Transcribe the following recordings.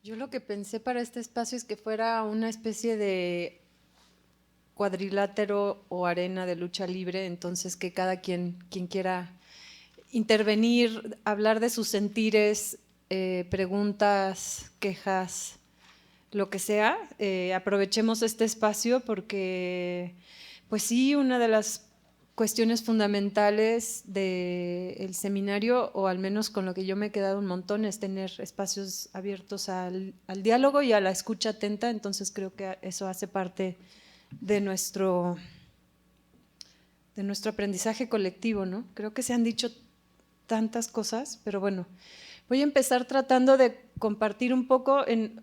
Yo lo que pensé para este espacio es que fuera una especie de cuadrilátero o arena de lucha libre, entonces que cada quien quiera intervenir, hablar de sus sentires, preguntas, quejas, lo que sea, aprovechemos este espacio porque, pues sí, una de las cuestiones fundamentales del seminario, o al menos con lo que yo me he quedado un montón, es tener espacios abiertos al diálogo y a la escucha atenta, entonces creo que eso hace parte de nuestro aprendizaje colectivo, ¿no? Creo que se han dicho tantas cosas, pero bueno, voy a empezar tratando de compartir un poco en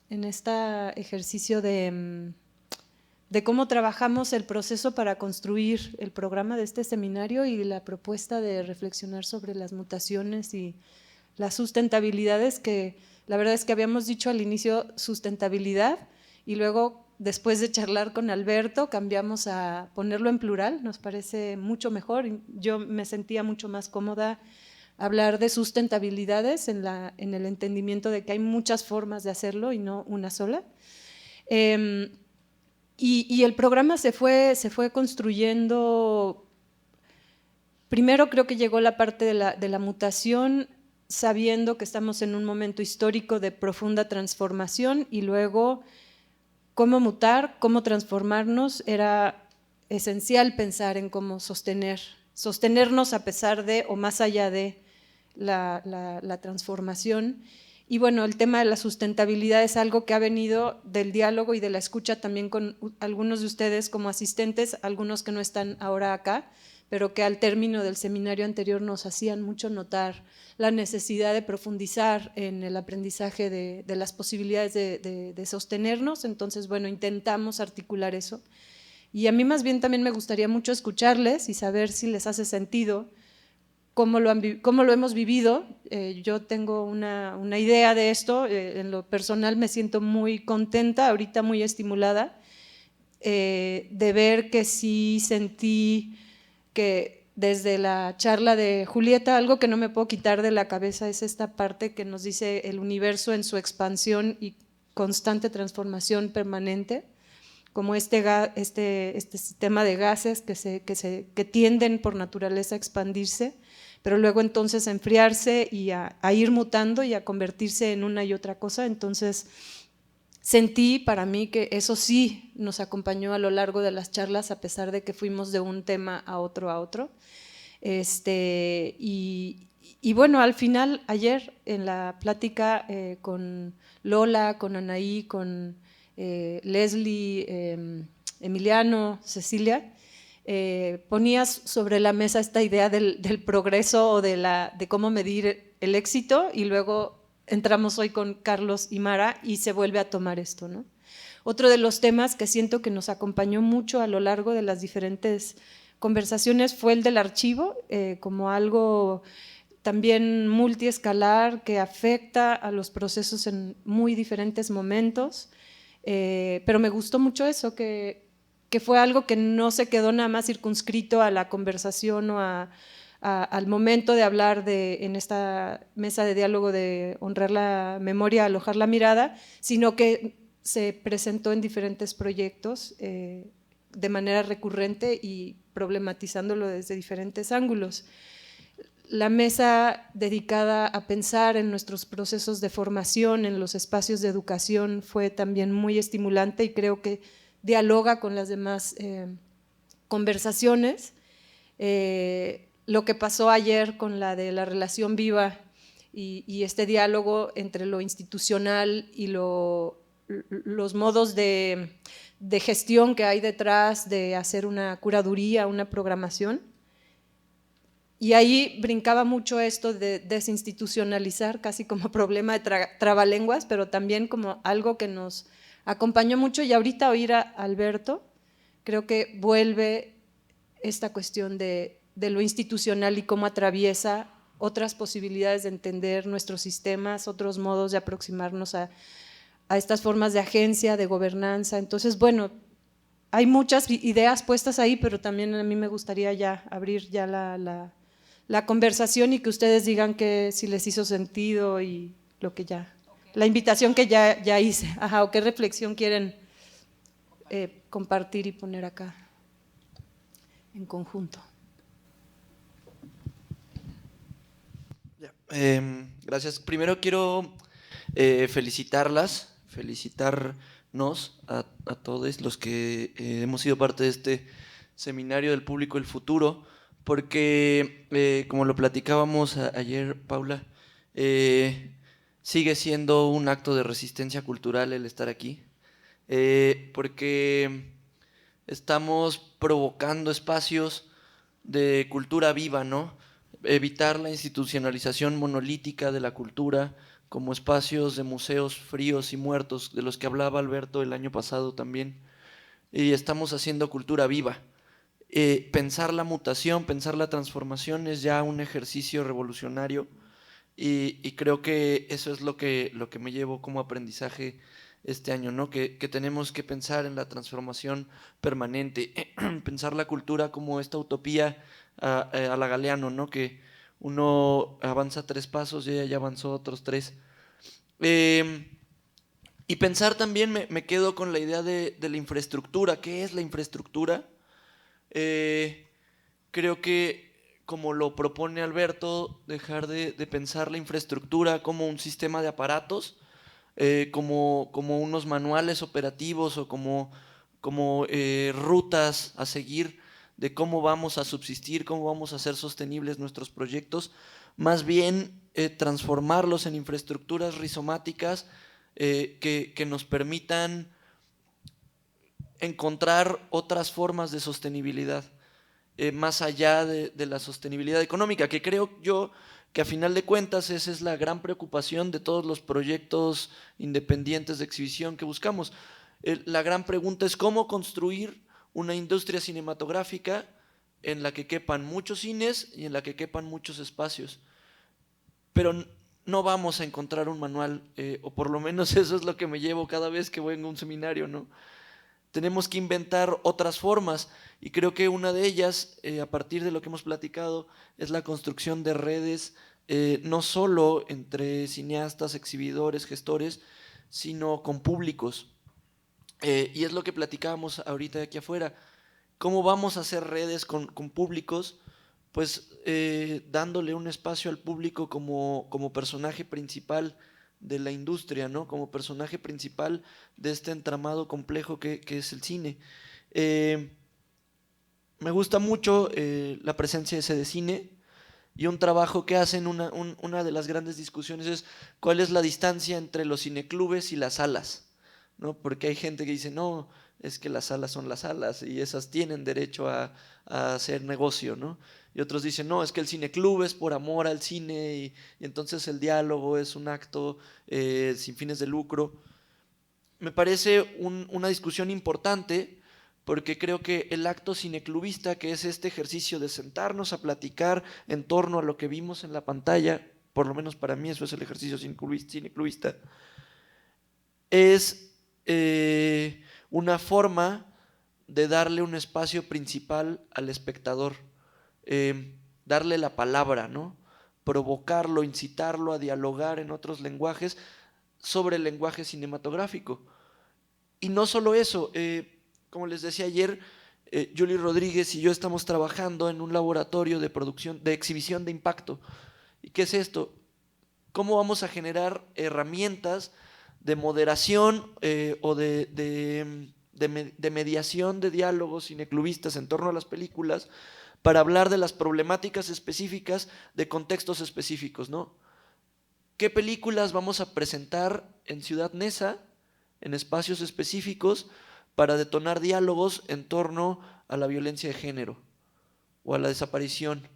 este ejercicio de cómo trabajamos el proceso para construir el programa de este seminario y la propuesta de reflexionar sobre las mutaciones y las sustentabilidades, que la verdad es que habíamos dicho al inicio sustentabilidad y luego después de charlar con Alberto cambiamos a ponerlo en plural, nos parece mucho mejor. Yo me sentía mucho más cómoda hablar de sustentabilidades en el entendimiento de que hay muchas formas de hacerlo y no una sola. Y el programa se fue construyendo. Primero creo que llegó la parte de la mutación, sabiendo que estamos en un momento histórico de profunda transformación, y luego cómo mutar, cómo transformarnos. Era esencial pensar en cómo sostenernos a pesar de o más allá de la transformación. Y bueno, el tema de la sustentabilidad es algo que ha venido del diálogo y de la escucha también con algunos de ustedes como asistentes, algunos que no están ahora acá, pero que al término del seminario anterior nos hacían mucho notar la necesidad de profundizar en el aprendizaje de las posibilidades de sostenernos. Entonces, bueno, intentamos articular eso. Y a mí más bien también me gustaría mucho escucharles y saber si les hace sentido cómo lo hemos vivido. Yo tengo una idea de esto, en lo personal me siento muy contenta, ahorita muy estimulada, de ver que sí sentí que desde la charla de Julieta, algo que no me puedo quitar de la cabeza es esta parte que nos dice el universo en su expansión y constante transformación permanente, como este sistema de gases que tienden por naturaleza a expandirse, pero luego entonces a enfriarse y a ir mutando y a convertirse en una y otra cosa. Entonces sentí para mí que eso sí nos acompañó a lo largo de las charlas, a pesar de que fuimos de un tema a otro. Y bueno, al final, ayer en la plática con Lola, con Anaí, con Leslie, Emiliano, Cecilia, ponías sobre la mesa esta idea del progreso o de cómo medir el éxito, y luego entramos hoy con Carlos y Mara y se vuelve a tomar esto, ¿no? Otro de los temas que siento que nos acompañó mucho a lo largo de las diferentes conversaciones fue el del archivo, como algo también multiescalar que afecta a los procesos en muy diferentes momentos, pero me gustó mucho eso, que fue algo que no se quedó nada más circunscrito a la conversación o al momento de hablar en esta mesa de diálogo de honrar la memoria, alojar la mirada, sino que se presentó en diferentes proyectos de manera recurrente y problematizándolo desde diferentes ángulos. La mesa dedicada a pensar en nuestros procesos de formación, en los espacios de educación, fue también muy estimulante y creo que dialoga con las demás conversaciones. Lo que pasó ayer con la de la relación viva y este diálogo entre lo institucional y los modos de gestión que hay detrás de hacer una curaduría, una programación. Y ahí brincaba mucho esto de desinstitucionalizar, casi como problema de trabalenguas, pero también como algo que nos acompañó mucho. Y ahorita oír a Alberto, creo que vuelve esta cuestión de lo institucional y cómo atraviesa otras posibilidades de entender nuestros sistemas, otros modos de aproximarnos a estas formas de agencia, de gobernanza. Entonces, bueno, hay muchas ideas puestas ahí, pero también a mí me gustaría ya abrir ya la conversación y que ustedes digan que si les hizo sentido y lo que ya la invitación que ya hice. Ajá, o qué reflexión quieren compartir y poner acá en conjunto. Gracias. Primero quiero felicitarnos a todos los que hemos sido parte de este seminario del público del futuro, porque como lo platicábamos ayer, Paula, sigue siendo un acto de resistencia cultural el estar aquí, porque estamos provocando espacios de cultura viva, ¿no? Evitar la institucionalización monolítica de la cultura como espacios de museos fríos y muertos, de los que hablaba Alberto el año pasado también. Y estamos haciendo cultura viva. Pensar la mutación, pensar la transformación es ya un ejercicio revolucionario y creo que eso es lo que me llevo como aprendizaje este año, ¿no? Que tenemos que pensar en la transformación permanente, pensar la cultura como esta utopía a la Galeano, ¿no? Que uno avanza 3 pasos y ella ya avanzó otros 3. Y pensar también, me quedo con la idea de la infraestructura. ¿Qué es la infraestructura? Creo que, como lo propone Alberto, dejar de pensar la infraestructura como un sistema de aparatos, como unos manuales operativos o como rutas a seguir de cómo vamos a subsistir, cómo vamos a hacer sostenibles nuestros proyectos, más bien transformarlos en infraestructuras rizomáticas que nos permitan encontrar otras formas de sostenibilidad. Más allá de la sostenibilidad económica, que creo yo que a final de cuentas esa es la gran preocupación de todos los proyectos independientes de exhibición que buscamos. La gran pregunta es cómo construir una industria cinematográfica en la que quepan muchos cines y en la que quepan muchos espacios. Pero no vamos a encontrar un manual, o por lo menos eso es lo que me llevo cada vez que voy a un seminario, ¿no? Tenemos que inventar otras formas y creo que una de ellas, a partir de lo que hemos platicado, es la construcción de redes, no solo entre cineastas, exhibidores, gestores, sino con públicos. Y es lo que platicábamos ahorita de aquí afuera. ¿Cómo vamos a hacer redes con públicos? Pues dándole un espacio al público como personaje principal de la industria, ¿no? Como personaje principal de este entramado complejo que es el cine. Me gusta mucho la presencia de ese de cine y un trabajo que hacen, una de las grandes discusiones es cuál es la distancia entre los cineclubes y las salas, ¿no? Porque hay gente que dice, no, es que las salas son las salas y esas tienen derecho a hacer negocio, ¿no? Y otros dicen, no, es que el cineclub es por amor al cine y entonces el diálogo es un acto sin fines de lucro. Me parece una discusión importante porque creo que el acto cineclubista, que es este ejercicio de sentarnos a platicar en torno a lo que vimos en la pantalla, por lo menos para mí eso es el ejercicio cineclubista, es una forma de darle un espacio principal al espectador, darle la palabra, ¿no? Provocarlo, incitarlo a dialogar en otros lenguajes sobre el lenguaje cinematográfico. Y no solo eso, como les decía ayer, Julie Rodríguez y yo estamos trabajando en un laboratorio de producción, de exhibición de impacto. ¿Y qué es esto? ¿Cómo vamos a generar herramientas de moderación o de mediación de diálogos cineclubistas en torno a las películas para hablar de las problemáticas específicas de contextos específicos, ¿no? ¿Qué películas vamos a presentar en Ciudad Neza, en espacios específicos, para detonar diálogos en torno a la violencia de género o a la desaparición?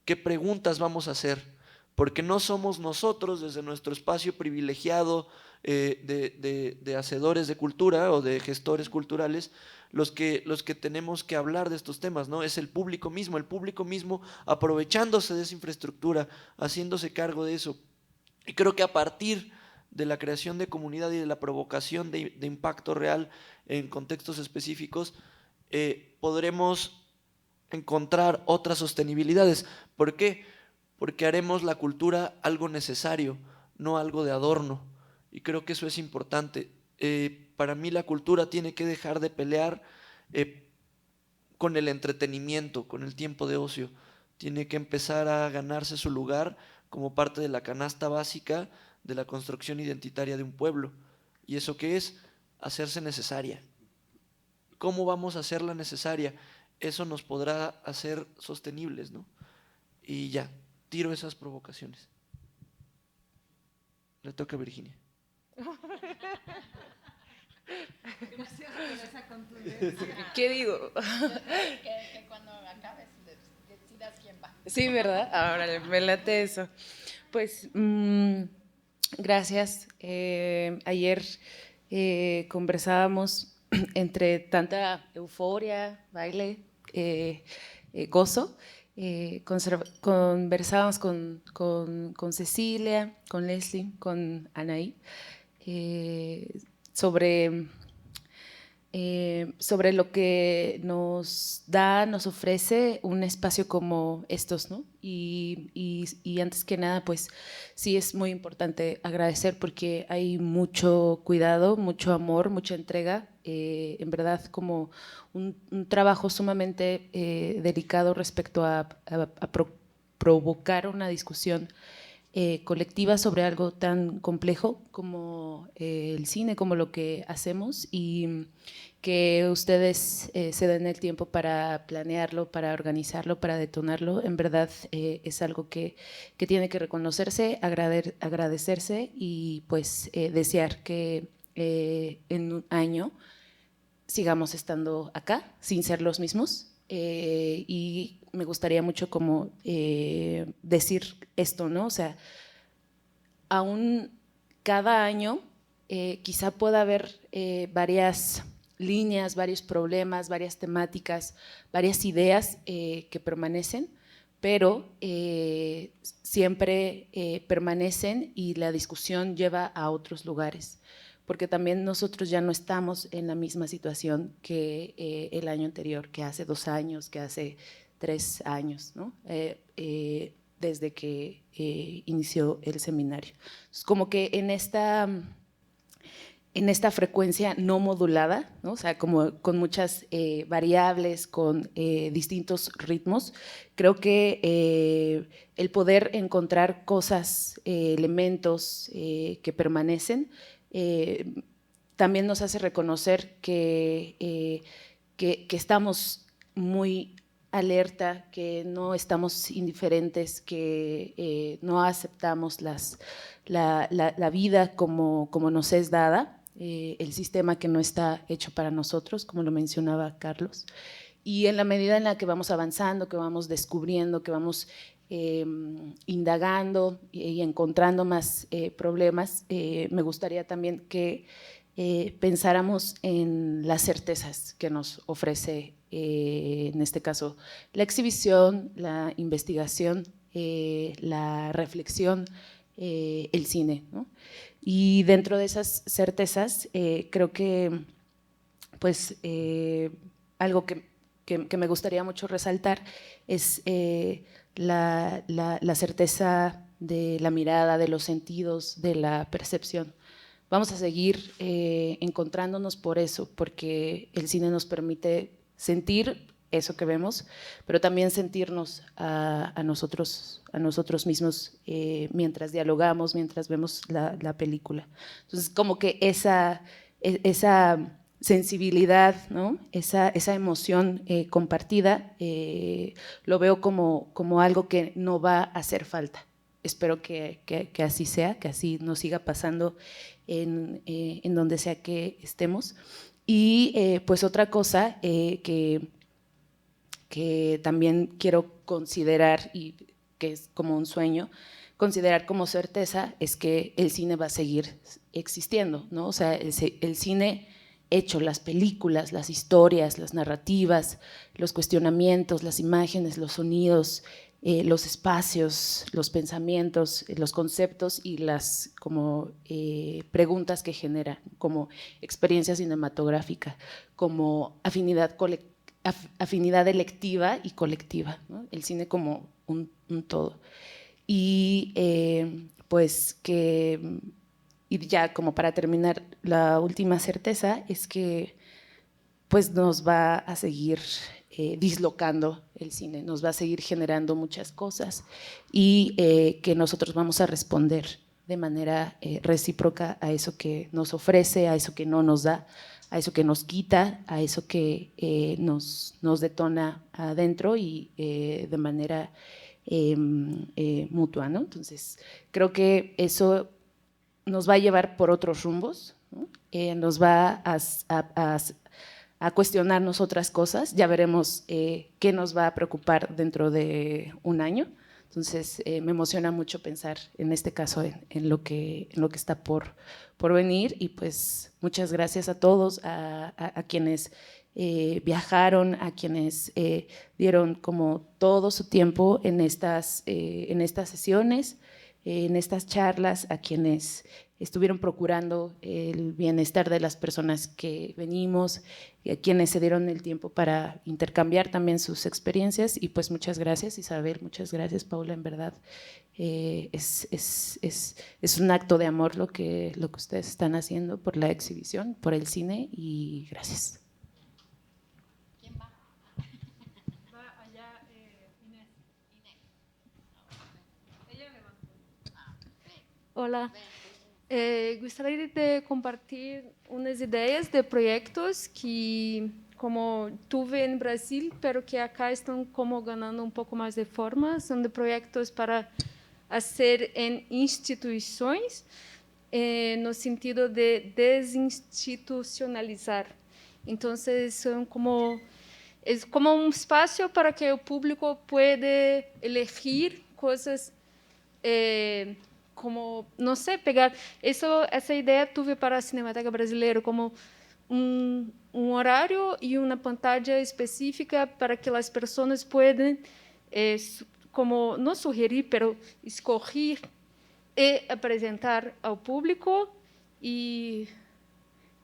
¿Qué preguntas vamos a hacer? Porque no somos nosotros, desde nuestro espacio privilegiado de hacedores de cultura o de gestores culturales, los que tenemos que hablar de estos temas, ¿no? Es el público mismo aprovechándose de esa infraestructura, haciéndose cargo de eso. Y creo que a partir de la creación de comunidad y de la provocación de impacto real en contextos específicos, podremos encontrar otras sostenibilidades. ¿Por qué? Porque haremos la cultura algo necesario, no algo de adorno. Y creo que eso es importante. Para mí la cultura tiene que dejar de pelear con el entretenimiento, con el tiempo de ocio. Tiene que empezar a ganarse su lugar como parte de la canasta básica de la construcción identitaria de un pueblo. ¿Y eso qué es? Hacerse necesaria. ¿Cómo vamos a hacerla necesaria? Eso nos podrá hacer sostenibles, ¿no? Y ya, tiro esas provocaciones. Le toca a Virginia. Gracias por esa contundencia. ¿Qué digo? Que cuando acabes decidas quién va. Sí, ¿verdad? Ahora me late eso. Pues gracias. Ayer conversábamos entre tanta euforia, baile, gozo. Conversábamos con Cecilia, con Leslie, con Anaí, sobre lo que nos da, nos ofrece un espacio como estos, ¿no? Y antes que nada, pues sí es muy importante agradecer porque hay mucho cuidado, mucho amor, mucha entrega, en verdad como un trabajo sumamente delicado respecto a provocar una discusión colectiva sobre algo tan complejo como el cine, como lo que hacemos, y que ustedes se den el tiempo para planearlo, para organizarlo, para detonarlo. En verdad es algo que tiene que reconocerse, agradecerse y pues desear que en un año sigamos estando acá sin ser los mismos. Y me gustaría mucho como decir esto, ¿no? O sea, aún cada año quizá pueda haber varias líneas, varios problemas, varias temáticas, varias ideas que permanecen, pero siempre permanecen y la discusión lleva a otros lugares, porque también nosotros ya no estamos en la misma situación que el año anterior, que hace 2 años, que hace 3 años, ¿no? Desde que inició el seminario. Entonces, como que en esta frecuencia no modulada, ¿no? O sea, como con muchas variables, con distintos ritmos, creo que el poder encontrar cosas, elementos que permanecen, también nos hace reconocer que estamos muy alerta, que no estamos indiferentes, que no aceptamos la vida como nos es dada, el sistema que no está hecho para nosotros, como lo mencionaba Carlos. Y en la medida en la que vamos avanzando, que vamos descubriendo, que vamos indagando y encontrando más problemas, me gustaría también que pensáramos en las certezas que nos ofrece, en este caso, la exhibición, la investigación, la reflexión, el cine, ¿no? Y dentro de esas certezas, creo que pues, algo que me gustaría mucho resaltar es la certeza de la mirada, de los sentidos, de la percepción. Vamos a seguir encontrándonos por eso, porque el cine nos permite sentir eso que vemos, pero también sentirnos a nosotros mismos mientras dialogamos, mientras vemos la película. Entonces, como que esa sensibilidad, ¿no? esa emoción compartida, lo veo como algo que no va a hacer falta. Espero que así sea, que así nos siga pasando en donde sea que estemos. Y pues otra cosa que también quiero considerar, y que es como un sueño, considerar como certeza, es que el cine va a seguir existiendo, ¿no? O sea, el cine hecho, las películas, las historias, las narrativas, los cuestionamientos, las imágenes, los sonidos, los espacios, los pensamientos, los conceptos y las como preguntas que genera, como experiencia cinematográfica, como afinidad electiva y colectiva, ¿no? El cine como un todo. Y pues que, y ya como para terminar, la última certeza es que pues nos va a seguir dislocando el cine, nos va a seguir generando muchas cosas y que nosotros vamos a responder de manera recíproca a eso que nos ofrece, a eso que no nos da, a eso que nos quita, a eso que nos detona adentro y de manera mutua, ¿no? Entonces, creo que eso nos va a llevar por otros rumbos, ¿no? Nos va a cuestionarnos otras cosas, ya veremos qué nos va a preocupar dentro de un año. Entonces me emociona mucho pensar en este caso en lo que está por venir y pues muchas gracias a todos, a quienes viajaron, a quienes dieron como todo su tiempo en estas sesiones, en estas charlas, a quienes estuvieron procurando el bienestar de las personas que venimos y a quienes se dieron el tiempo para intercambiar también sus experiencias. Y pues muchas gracias, Isabel, muchas gracias, Paula, en verdad. Es un acto de amor lo que ustedes están haciendo por la exhibición, por el cine, y gracias. ¿Quién va? Va allá, Inés. Inés. Ella levantó. Ven, Hola. ven. Gostaria de compartilhar umas ideias de projetos que, como tuve em Brasil, pero que acá estão como ganhando pouco mais de forma. São de projetos para fazer em instituições, no sentido de desinstitucionalizar. Então, são como um espaço para que o público pueda elegir coisas como, não sei, pegar... Essa ideia tive para a Cinemateca Brasileira, como um horário e uma pantalla específica para que as pessoas possam, como, não sugerir, mas escolher e apresentar ao público. E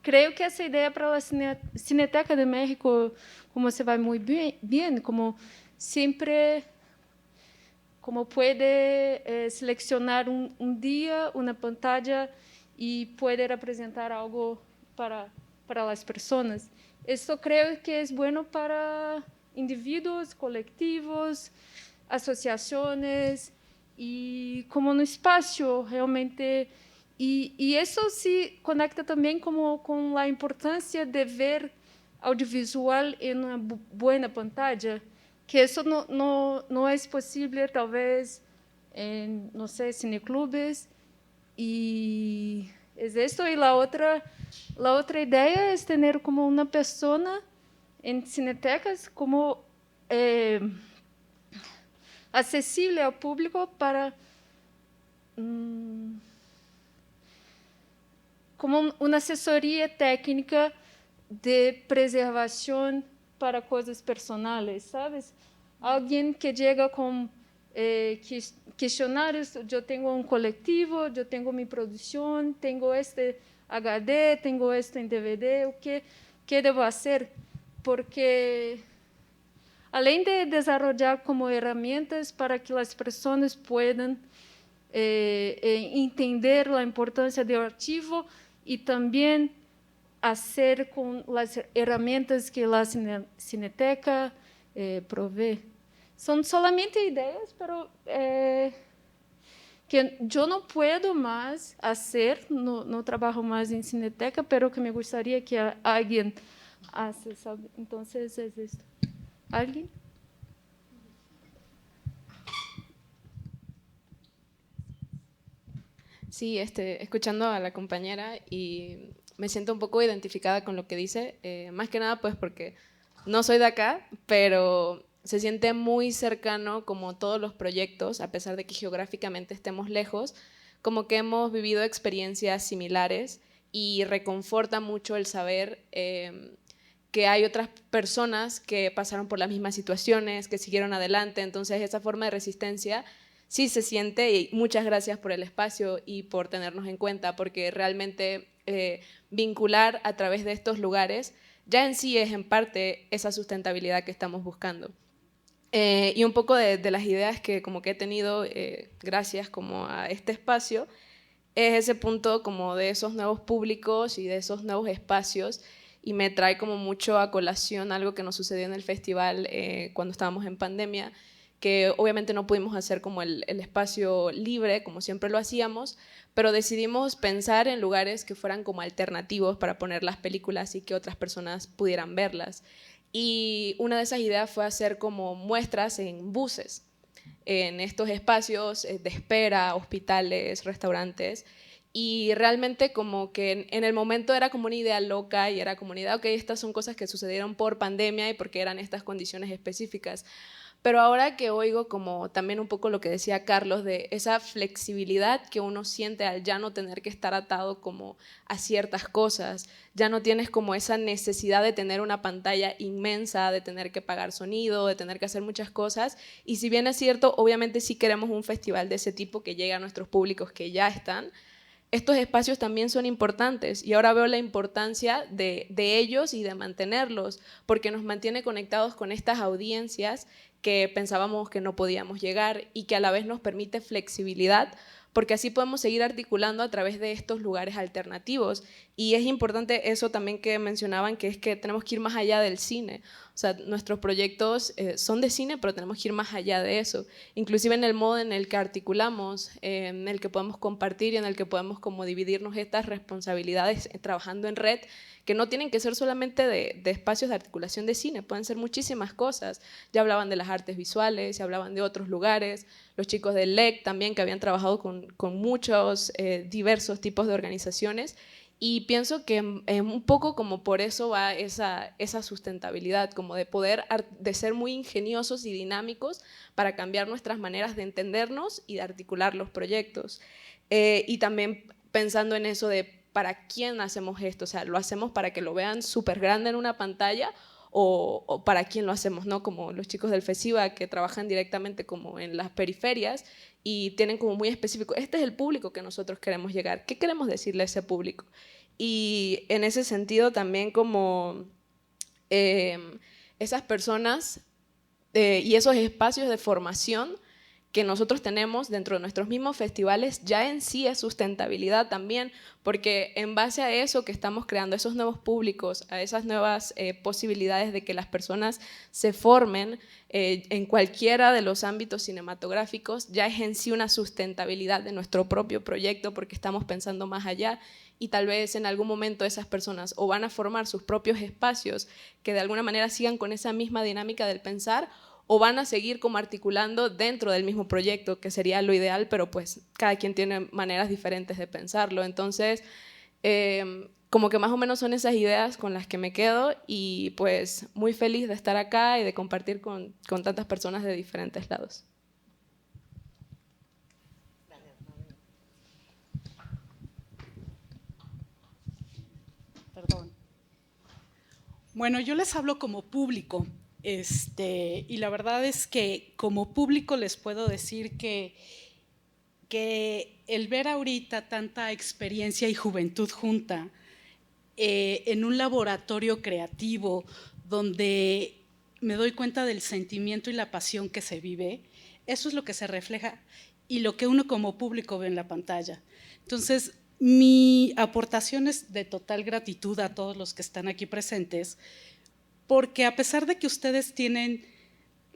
creio que essa ideia para a Cineteca de México, como se vai muito bem, como sempre... como puede seleccionar un día, una pantalla y poder presentar algo para las personas. Esto creo que es bueno para individuos, colectivos, asociaciones y como un espacio realmente. Y eso sí conecta también como con la importancia de ver audiovisual en una buena pantalla, que isso não é possível, talvez, em, não sei, cineclubes. E é isso. E a outra ideia é ter como uma pessoa em cinetecas como acessível ao público para como uma assessoria técnica de preservação para coisas personais, sabes? Alguém que chega com questionários, eu tenho um coletivo, eu tenho minha produção, tenho este HD, tenho este em DVD, o que devo fazer? Porque, além de desenvolver como ferramentas para que as pessoas possam entender a importância do arquivo e também hacer con las herramientas que la Cineteca provee. Son solamente ideas, pero que yo no puedo más hacer, no trabajo más en Cineteca, pero que me gustaría que alguien hace, ¿sabe? Entonces es esto. ¿Alguien? Sí, escuchando a la compañera y me siento un poco identificada con lo que dice, más que nada pues porque no soy de acá, pero se siente muy cercano como todos los proyectos, a pesar de que geográficamente estemos lejos, como que hemos vivido experiencias similares y reconforta mucho el saber que hay otras personas que pasaron por las mismas situaciones, que siguieron adelante, entonces esa forma de resistencia sí se siente y muchas gracias por el espacio y por tenernos en cuenta, porque realmente vincular a través de estos lugares ya en sí es en parte esa sustentabilidad que estamos buscando. Y un poco de las ideas que como que he tenido gracias como a este espacio es ese punto como de esos nuevos públicos y de esos nuevos espacios, y me trae como mucho a colación algo que nos sucedió en el festival cuando estábamos en pandemia, que obviamente no pudimos hacer como el espacio libre como siempre lo hacíamos, pero decidimos pensar en lugares que fueran como alternativos para poner las películas y que otras personas pudieran verlas. Y una de esas ideas fue hacer como muestras en buses, en estos espacios de espera, hospitales, restaurantes. Y realmente como que en el momento era como una idea loca y era como una idea, ok, estas son cosas que sucedieron por pandemia y porque eran estas condiciones específicas. Pero ahora que oigo como también un poco lo que decía Carlos, de esa flexibilidad que uno siente al ya no tener que estar atado como a ciertas cosas, ya no tienes como esa necesidad de tener una pantalla inmensa, de tener que pagar sonido, de tener que hacer muchas cosas. Y si bien es cierto, obviamente sí queremos un festival de ese tipo que llegue a nuestros públicos que ya están, estos espacios también son importantes y ahora veo la importancia de ellos y de mantenerlos, porque nos mantiene conectados con estas audiencias que pensábamos que no podíamos llegar y que a la vez nos permite flexibilidad, porque así podemos seguir articulando a través de estos lugares alternativos. Y es importante eso también que mencionaban, que es que tenemos que ir más allá del cine. O sea, nuestros proyectos son de cine, pero tenemos que ir más allá de eso. Inclusive en el modo en el que articulamos, en el que podemos compartir y en el que podemos como dividirnos estas responsabilidades trabajando en red, que no tienen que ser solamente de espacios de articulación de cine, pueden ser muchísimas cosas. Ya hablaban de las artes visuales, ya hablaban de otros lugares, los chicos del LEC también, que habían trabajado con muchos diversos tipos de organizaciones, y pienso que un poco como por eso va esa sustentabilidad, como de poder, de ser muy ingeniosos y dinámicos para cambiar nuestras maneras de entendernos y de articular los proyectos. Y también pensando en eso de para quién hacemos esto, o sea, ¿lo hacemos para que lo vean súper grande en una pantalla o para quién lo hacemos, ¿no? Como los chicos del FESIVA que trabajan directamente como en las periferias y tienen como muy específico, este es el público que nosotros queremos llegar, ¿qué queremos decirle a ese público? Y en ese sentido también como esas personas y esos espacios de formación que nosotros tenemos dentro de nuestros mismos festivales ya en sí es sustentabilidad también, porque en base a eso que estamos creando, esos nuevos públicos, a esas nuevas posibilidades de que las personas se formen en cualquiera de los ámbitos cinematográficos, ya es en sí una sustentabilidad de nuestro propio proyecto, porque estamos pensando más allá y tal vez en algún momento esas personas o van a formar sus propios espacios que de alguna manera sigan con esa misma dinámica del pensar, o van a seguir como articulando dentro del mismo proyecto, que sería lo ideal, pero pues cada quien tiene maneras diferentes de pensarlo. Entonces, como que más o menos son esas ideas con las que me quedo y pues muy feliz de estar acá y de compartir con tantas personas de diferentes lados. Perdón. Bueno, yo les hablo como público. Y la verdad es que como público les puedo decir que el ver ahorita tanta experiencia y juventud junta en un laboratorio creativo donde me doy cuenta del sentimiento y la pasión que se vive, eso es lo que se refleja y lo que uno como público ve en la pantalla. Entonces, mi aportación es de total gratitud a todos los que están aquí presentes, porque a pesar de que ustedes tienen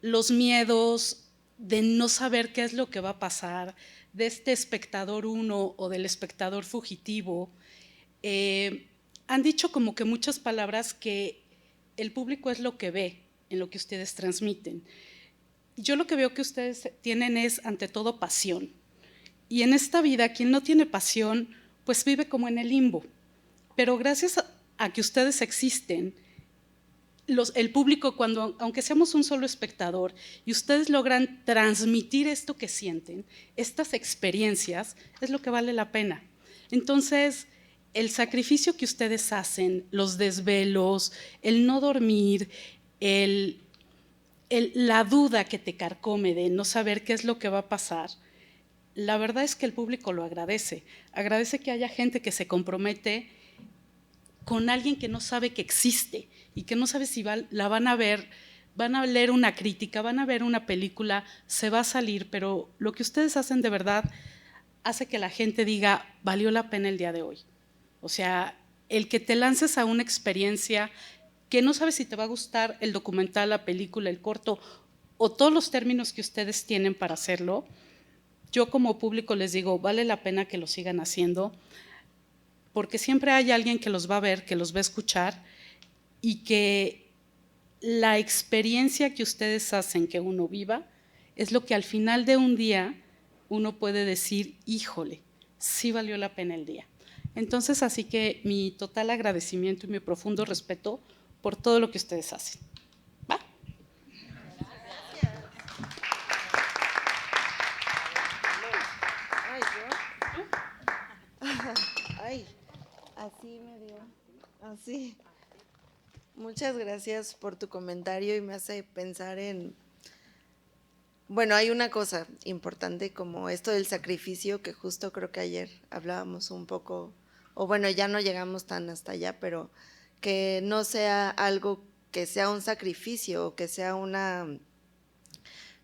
los miedos de no saber qué es lo que va a pasar, de este espectador uno o del espectador fugitivo, han dicho como que muchas palabras que el público es lo que ve en lo que ustedes transmiten. Yo lo que veo que ustedes tienen es ante todo pasión, y en esta vida quien no tiene pasión pues vive como en el limbo, pero gracias a que ustedes existen, el público, aunque seamos un solo espectador y ustedes logran transmitir esto que sienten, estas experiencias, es lo que vale la pena. Entonces, el sacrificio que ustedes hacen, los desvelos, el no dormir, la duda que te carcome de no saber qué es lo que va a pasar, la verdad es que el público lo agradece. Agradece que haya gente que se compromete con alguien que no sabe que existe y que no sabe si la van a ver van a leer una crítica, van a ver una película, se va a salir, pero lo que ustedes hacen de verdad hace que la gente diga, valió la pena el día de hoy. O sea, el que te lances a una experiencia que no sabes si te va a gustar el documental, la película, el corto o todos los términos que ustedes tienen para hacerlo, yo como público les digo, vale la pena que lo sigan haciendo, porque siempre hay alguien que los va a ver, que los va a escuchar y que la experiencia que ustedes hacen que uno viva es lo que al final de un día uno puede decir, híjole, sí valió la pena el día. Entonces, así que mi total agradecimiento y mi profundo respeto por todo lo que ustedes hacen. ¿Va? Ay, así me dio, así. Muchas gracias por tu comentario y me hace pensar en, bueno, hay una cosa importante como esto del sacrificio que justo creo que ayer hablábamos un poco, o bueno, ya no llegamos tan hasta allá, pero que no sea algo que sea un sacrificio o que sea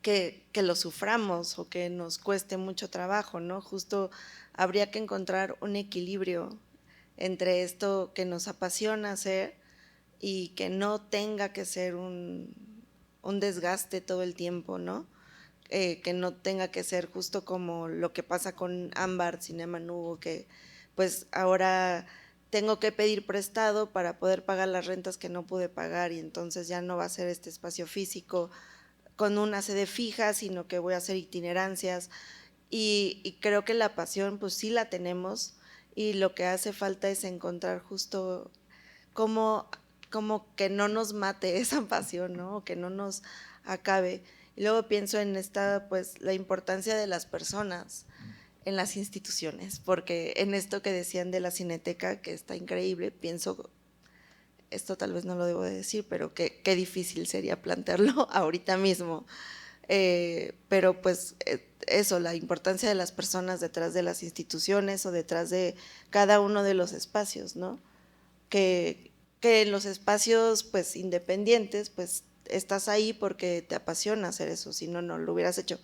que lo suframos o que nos cueste mucho trabajo, ¿no? Justo habría que encontrar un equilibrio entre esto que nos apasiona hacer y que no tenga que ser un desgaste todo el tiempo, ¿no? Que no tenga que ser justo como lo que pasa con Ámbar Cinema Nubo, que pues ahora tengo que pedir prestado para poder pagar las rentas que no pude pagar y entonces ya no va a ser este espacio físico con una sede fija, sino que voy a hacer itinerancias y creo que la pasión pues sí la tenemos y lo que hace falta es encontrar justo como que no nos mate esa pasión, ¿no? O que no nos acabe. Y luego pienso en pues la importancia de las personas en las instituciones, porque en esto que decían de la Cineteca, que está increíble, pienso, esto tal vez no lo debo de decir, pero qué difícil sería plantearlo ahorita mismo. Pero pues eso, la importancia de las personas detrás de las instituciones o detrás de cada uno de los espacios, ¿no? Que en los espacios pues independientes pues estás ahí porque te apasiona hacer eso, si no, no lo hubieras hecho,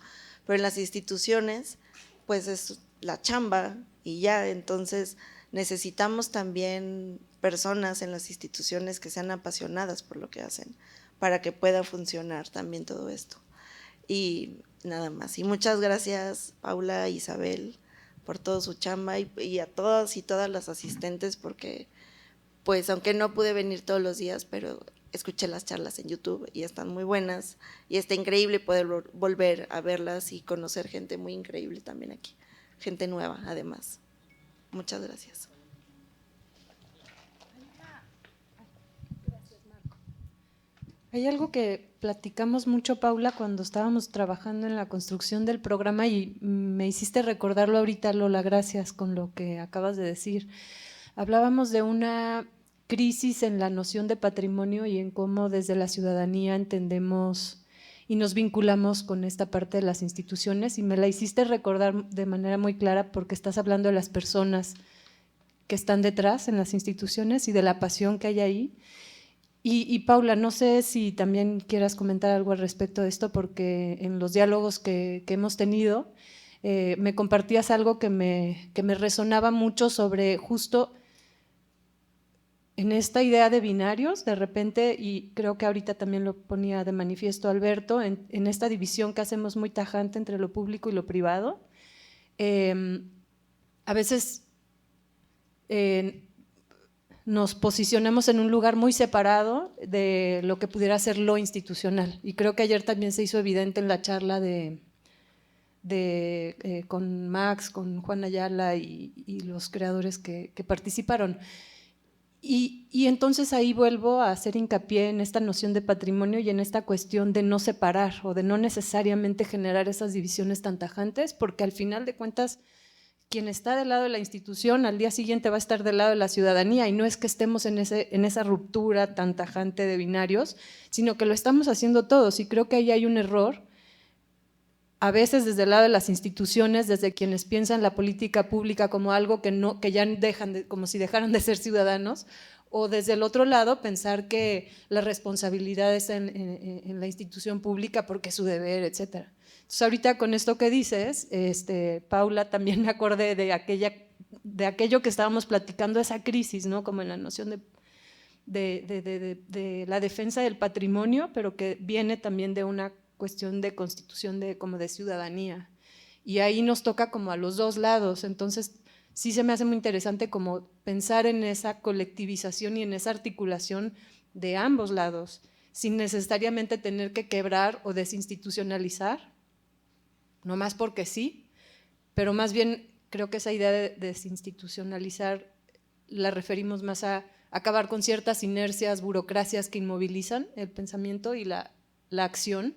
pero en las instituciones pues es la chamba y ya, entonces necesitamos también personas en las instituciones que sean apasionadas por lo que hacen para que pueda funcionar también todo esto. Y nada más, y muchas gracias Paula e Isabel por todo su chamba y a todas y todas las asistentes porque pues aunque no pude venir todos los días, pero escuché las charlas en YouTube y están muy buenas y está increíble poder volver a verlas y conocer gente muy increíble también aquí, gente nueva además. Muchas gracias. Hay algo que platicamos mucho, Paula, cuando estábamos trabajando en la construcción del programa y me hiciste recordarlo ahorita, Lola, gracias con lo que acabas de decir. Hablábamos de una crisis en la noción de patrimonio y en cómo desde la ciudadanía entendemos y nos vinculamos con esta parte de las instituciones y me la hiciste recordar de manera muy clara porque estás hablando de las personas que están detrás en las instituciones y de la pasión que hay ahí. Y Paula, no sé si también quieras comentar algo al respecto de esto porque en los diálogos que hemos tenido me compartías algo que me resonaba mucho sobre justo en esta idea de binarios, de repente, y creo que ahorita también lo ponía de manifiesto Alberto, en esta división que hacemos muy tajante entre lo público y lo privado, a veces nos posicionamos en un lugar muy separado de lo que pudiera ser lo institucional. Y creo que ayer también se hizo evidente en la charla con Max, con Juan Ayala y los creadores que participaron. Y entonces ahí vuelvo a hacer hincapié en esta noción de patrimonio y en esta cuestión de no separar o de no necesariamente generar esas divisiones tan tajantes, porque al final de cuentas quien está del lado de la institución al día siguiente va a estar del lado de la ciudadanía y no es que estemos en esa ruptura tan tajante de binarios, sino que lo estamos haciendo todos y creo que ahí hay un error, a veces desde el lado de las instituciones, desde quienes piensan la política pública como algo que ya como si dejaran de ser ciudadanos, o desde el otro lado pensar que la responsabilidad está en la institución pública porque es su deber, etc. Entonces ahorita con esto que dices, Paula, también me acordé de aquello que estábamos platicando, esa crisis, ¿no? Como en la noción de la defensa del patrimonio, pero que viene también de una cuestión de constitución como de ciudadanía. Y ahí nos toca como a los dos lados, entonces sí se me hace muy interesante como pensar en esa colectivización y en esa articulación de ambos lados, sin necesariamente tener que quebrar o desinstitucionalizar, no más porque sí, pero más bien creo que esa idea de desinstitucionalizar la referimos más a acabar con ciertas inercias, burocracias que inmovilizan el pensamiento y la acción,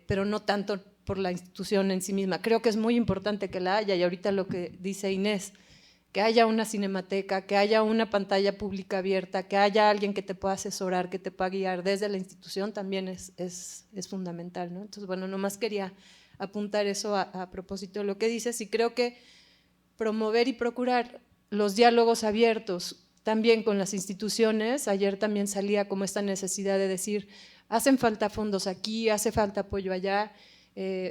pero no tanto por la institución en sí misma. Creo que es muy importante que la haya, y ahorita lo que dice Inés, que haya una cinemateca, que haya una pantalla pública abierta, que haya alguien que te pueda asesorar, que te pueda guiar desde la institución, también es fundamental, ¿no? Entonces, bueno, nomás quería apuntar eso a propósito de lo que dices, y creo que promover y procurar los diálogos abiertos también con las instituciones. Ayer también salía como esta necesidad de decir, hacen falta fondos aquí, hace falta apoyo allá.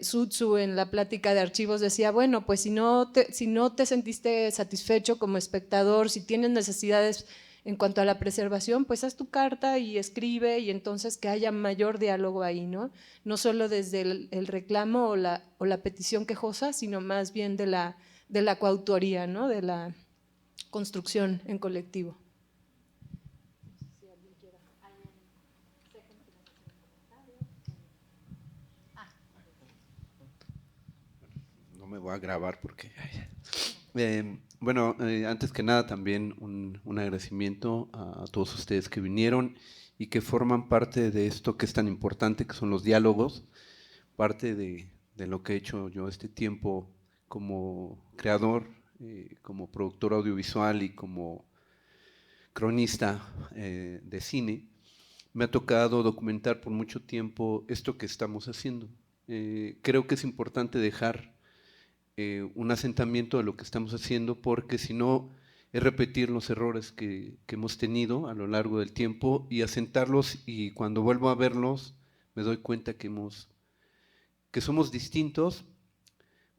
Sutsu en la plática de archivos decía, bueno, pues si no te sentiste satisfecho como espectador, si tienes necesidades en cuanto a la preservación, pues haz tu carta y escribe, y entonces que haya mayor diálogo ahí, ¿no? No solo desde el reclamo o la petición quejosa, sino más bien de la coautoría, ¿no? De la construcción en colectivo. No me voy a grabar porque… bueno, antes que nada también un agradecimiento a todos ustedes que vinieron y que forman parte de esto que es tan importante, que son los diálogos, parte de lo que he hecho yo este tiempo como creador, como productor audiovisual y como cronista de cine. Me ha tocado documentar por mucho tiempo esto que estamos haciendo. Creo que es importante dejar un asentamiento de lo que estamos haciendo, porque si no es repetir los errores que hemos tenido a lo largo del tiempo y asentarlos, y cuando vuelvo a verlos me doy cuenta que somos distintos,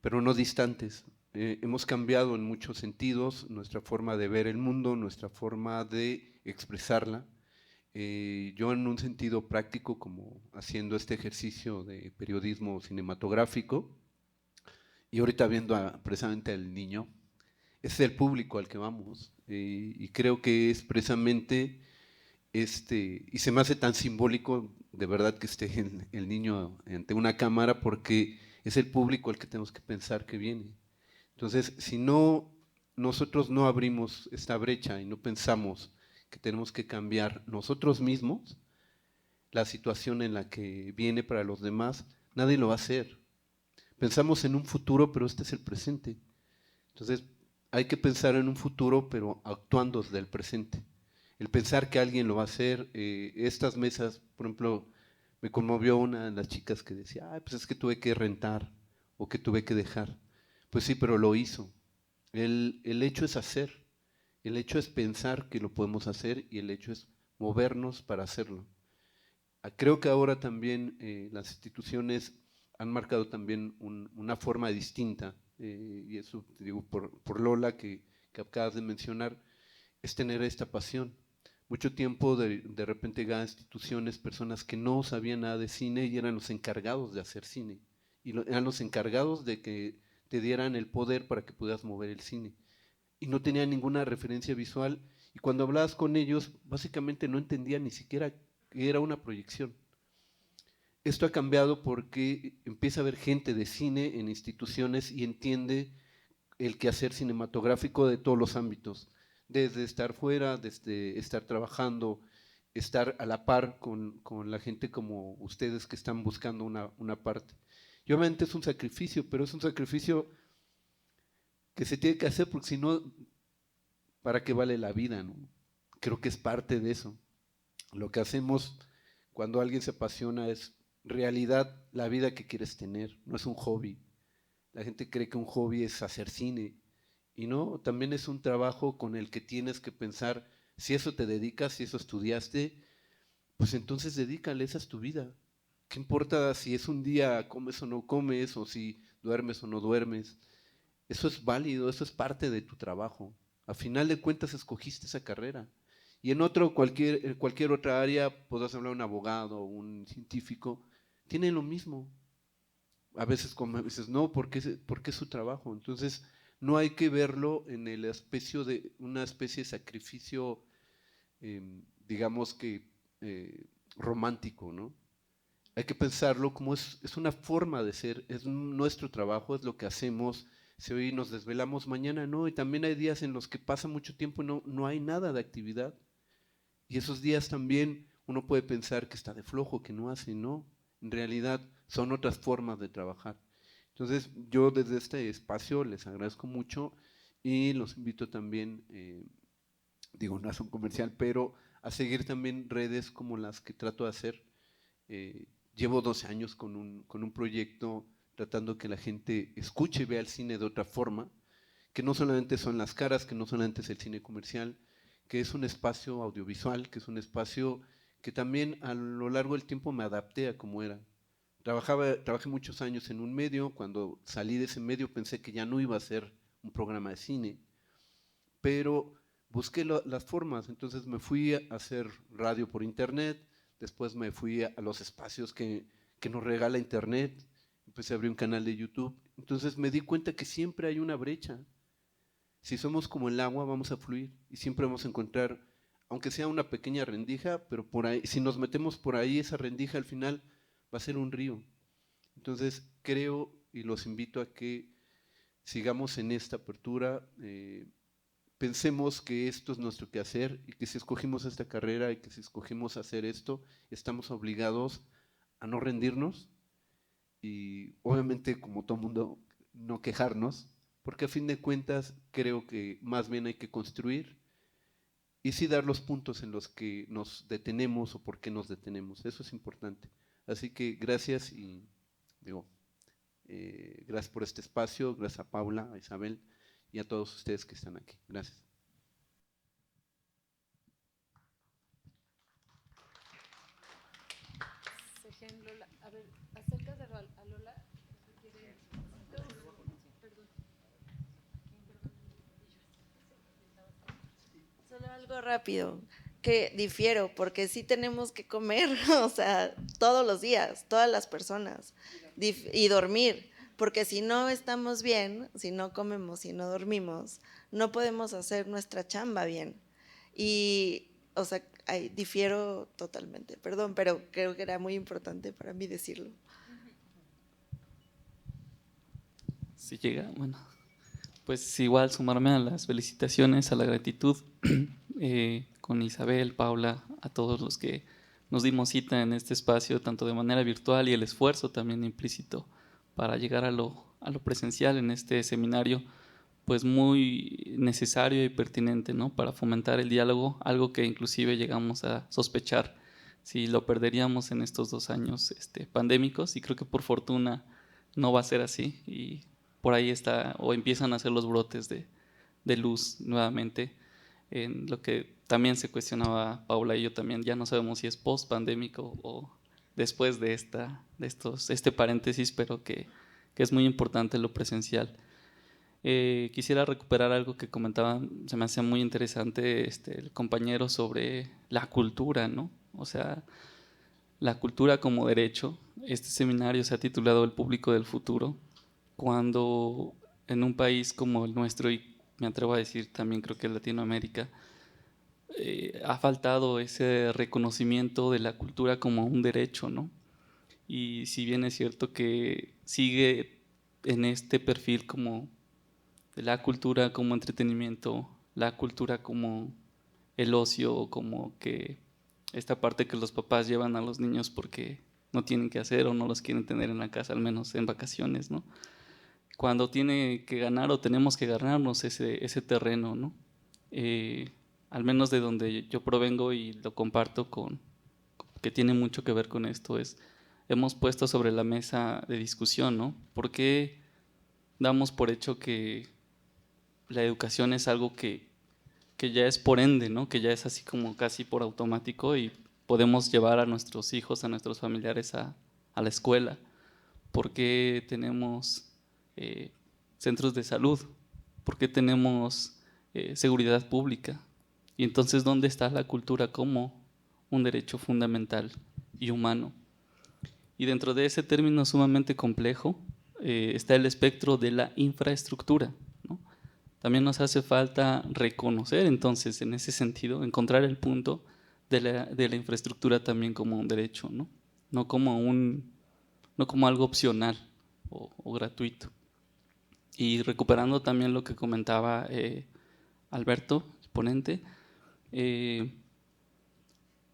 pero no distantes. Hemos cambiado en muchos sentidos nuestra forma de ver el mundo, nuestra forma de expresarla. Yo en un sentido práctico, como haciendo este ejercicio de periodismo cinematográfico, y ahorita viendo precisamente al niño, es el público al que vamos, y creo que es precisamente y se me hace tan simbólico de verdad que esté el niño ante una cámara, porque es el público al que tenemos que pensar que viene. Entonces, si nosotros no abrimos esta brecha y no pensamos que tenemos que cambiar nosotros mismos la situación en la que viene para los demás, nadie lo va a hacer. Pensamos en un futuro, pero este es el presente. Entonces, hay que pensar en un futuro, pero actuando desde el presente. El pensar que alguien lo va a hacer. Estas mesas, por ejemplo, me conmovió una de las chicas que decía, pues es que tuve que rentar o que tuve que dejar. Pues sí, pero lo hizo. El hecho es hacer, el hecho es pensar que lo podemos hacer, y el hecho es movernos para hacerlo. Creo que ahora también las instituciones han marcado también una forma distinta, y eso te digo por Lola, que acabas de mencionar, es tener esta pasión. Mucho tiempo de repente llegaban instituciones, personas que no sabían nada de cine y eran los encargados de hacer cine, y eran los encargados de que te dieran el poder para que pudieras mover el cine, y no tenían ninguna referencia visual, y cuando hablabas con ellos básicamente no entendían ni siquiera que era una proyección. Esto ha cambiado porque empieza a haber gente de cine en instituciones y entiende el quehacer cinematográfico de todos los ámbitos, desde estar fuera, desde estar trabajando, estar a la par con la gente como ustedes que están buscando una parte. Y obviamente es un sacrificio, pero es un sacrificio que se tiene que hacer, porque si no, ¿para qué vale la vida, no? Creo que es parte de eso. Lo que hacemos cuando alguien se apasiona es realidad la vida que quieres tener, no es un hobby. La gente cree que un hobby es hacer cine, y no, también es un trabajo con el que tienes que pensar Si eso te dedicas, si eso estudiaste, pues entonces dedícale, esa es tu vida. ¿Qué importa si es un día comes o no comes, o si duermes o no duermes? Eso es válido, eso es parte de tu trabajo. A final de cuentas escogiste esa carrera. Y en cualquier otra área, podrás hablar de un abogado o un científico, tienen lo mismo. A veces como dices, no, porque es su trabajo. Entonces, no hay que verlo en una especie de sacrificio, digamos que romántico, ¿no? Hay que pensarlo como es una forma de ser, es nuestro trabajo, es lo que hacemos. Si hoy nos desvelamos, mañana no, y también hay días en los que pasa mucho tiempo y no hay nada de actividad. Y esos días también uno puede pensar que está de flojo, que no hace, no. En realidad son otras formas de trabajar. Entonces yo desde este espacio les agradezco mucho y los invito también, digo, no es un comercial, pero a seguir también redes como las que trato de hacer. Llevo 12 años con un proyecto tratando que la gente escuche y vea el cine de otra forma, que no solamente son las caras, que no solamente es el cine comercial, que es un espacio audiovisual, que es un espacio que también a lo largo del tiempo me adapté a cómo era. Trabajé muchos años en un medio, cuando salí de ese medio pensé que ya no iba a ser un programa de cine, pero busqué las formas, entonces me fui a hacer radio por internet, después me fui a los espacios que nos regala internet, empecé a abrir un canal de YouTube, entonces me di cuenta que siempre hay una brecha. Si somos como el agua, vamos a fluir y siempre vamos a encontrar, aunque sea una pequeña rendija, pero por ahí, si nos metemos por ahí, esa rendija al final va a ser un río. Entonces creo y los invito a que sigamos en esta apertura, pensemos que esto es nuestro quehacer y que si escogimos esta carrera y que si escogimos hacer esto, estamos obligados a no rendirnos y obviamente, como todo mundo, no quejarnos, porque a fin de cuentas creo que más bien hay que construir y sí dar los puntos en los que nos detenemos o por qué nos detenemos. Eso es importante. Así que gracias y digo, gracias por este espacio, gracias a Paula, a Isabel y a todos ustedes que están aquí. Gracias. A ver, acércate a Lola. Solo algo rápido, que difiero, porque sí tenemos que comer, o sea, todos los días, todas las personas, y dormir, porque si no estamos bien, si no comemos, si no dormimos, no podemos hacer nuestra chamba bien. Y, o sea, difiero totalmente, perdón, pero creo que era muy importante para mí decirlo. Si llega, bueno, pues igual sumarme a las felicitaciones, a la gratitud con Isabel, Paula, a todos los que nos dimos cita en este espacio, tanto de manera virtual y el esfuerzo también implícito para llegar a lo presencial en este seminario, pues muy necesario y pertinente, ¿no? Para fomentar el diálogo, algo que inclusive llegamos a sospechar si lo perderíamos en estos 2 años pandémicos, y creo que por fortuna no va a ser así, y por ahí está, o empiezan a hacer los brotes de luz nuevamente, en lo que también se cuestionaba Paula y yo también, ya no sabemos si es post-pandémico o después de este paréntesis, pero que es muy importante lo presencial. Quisiera recuperar algo que comentaba, se me hacía muy interesante el compañero sobre la cultura, ¿no? O sea, la cultura como derecho. Este seminario se ha titulado El público del futuro, cuando en un país como el nuestro, y me atrevo a decir también creo que en Latinoamérica, ha faltado ese reconocimiento de la cultura como un derecho, ¿no? Y si bien es cierto que sigue en este perfil como de la cultura como entretenimiento, la cultura como el ocio, como que esta parte que los papás llevan a los niños porque no tienen que hacer o no los quieren tener en la casa, al menos en vacaciones, ¿no? Cuando tiene que ganar o tenemos que ganarnos ese terreno, ¿no? Al menos de donde yo provengo y lo comparto que tiene mucho que ver con esto, hemos puesto sobre la mesa de discusión, ¿no? ¿Por qué damos por hecho que la educación es algo que ya es por ende, ¿no? Que ya es así como casi por automático y podemos llevar a nuestros hijos, a nuestros familiares a la escuela. ¿Por qué tenemos centros de salud? ¿Por qué tenemos seguridad pública? Y entonces, ¿dónde está la cultura como un derecho fundamental y humano? Y dentro de ese término sumamente complejo está el espectro de la infraestructura, ¿no? También nos hace falta reconocer entonces, en ese sentido, encontrar el punto de la infraestructura también como un derecho, ¿no? No como algo opcional o gratuito. Y recuperando también lo que comentaba Alberto, el ponente,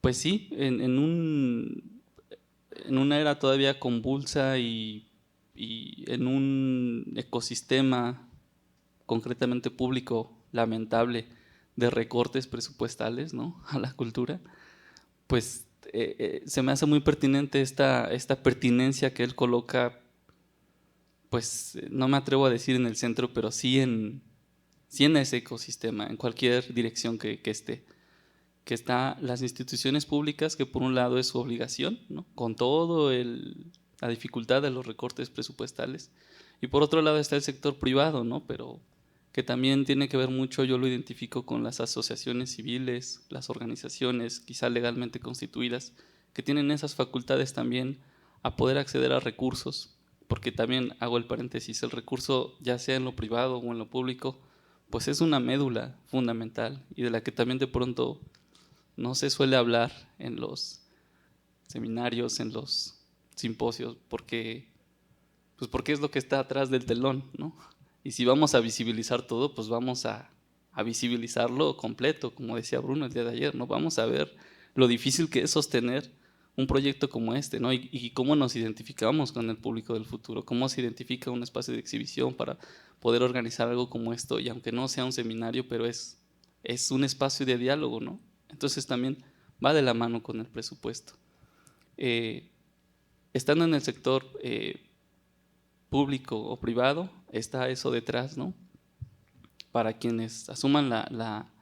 pues sí, en una era todavía convulsa y en un ecosistema concretamente público lamentable de recortes presupuestales, ¿no?, a la cultura, pues se me hace muy pertinente esta pertinencia que él coloca, pues no me atrevo a decir en el centro, pero sí en ese ecosistema, en cualquier dirección que esté, que está las instituciones públicas, que por un lado es su obligación, ¿no?, con todo la dificultad de los recortes presupuestales, y por otro lado está el sector privado, ¿no?, pero que también tiene que ver mucho, yo lo identifico con las asociaciones civiles, las organizaciones quizá legalmente constituidas, que tienen esas facultades también a poder acceder a recursos, porque también hago el paréntesis, el recurso ya sea en lo privado o en lo público, pues es una médula fundamental y de la que también de pronto no se suele hablar en los seminarios, en los simposios, porque es lo que está atrás del telón, ¿no? Y si vamos a visibilizar todo, pues vamos a visibilizarlo completo, como decía Bruno el día de ayer, ¿no? Vamos a ver lo difícil que es sostener un proyecto como este, ¿no? Y cómo nos identificamos con el público del futuro, cómo se identifica un espacio de exhibición para poder organizar algo como esto, y aunque no sea un seminario, pero es un espacio de diálogo, ¿no? Entonces también va de la mano con el presupuesto. Estando en el sector público o privado, está eso detrás, ¿no? Para quienes asuman la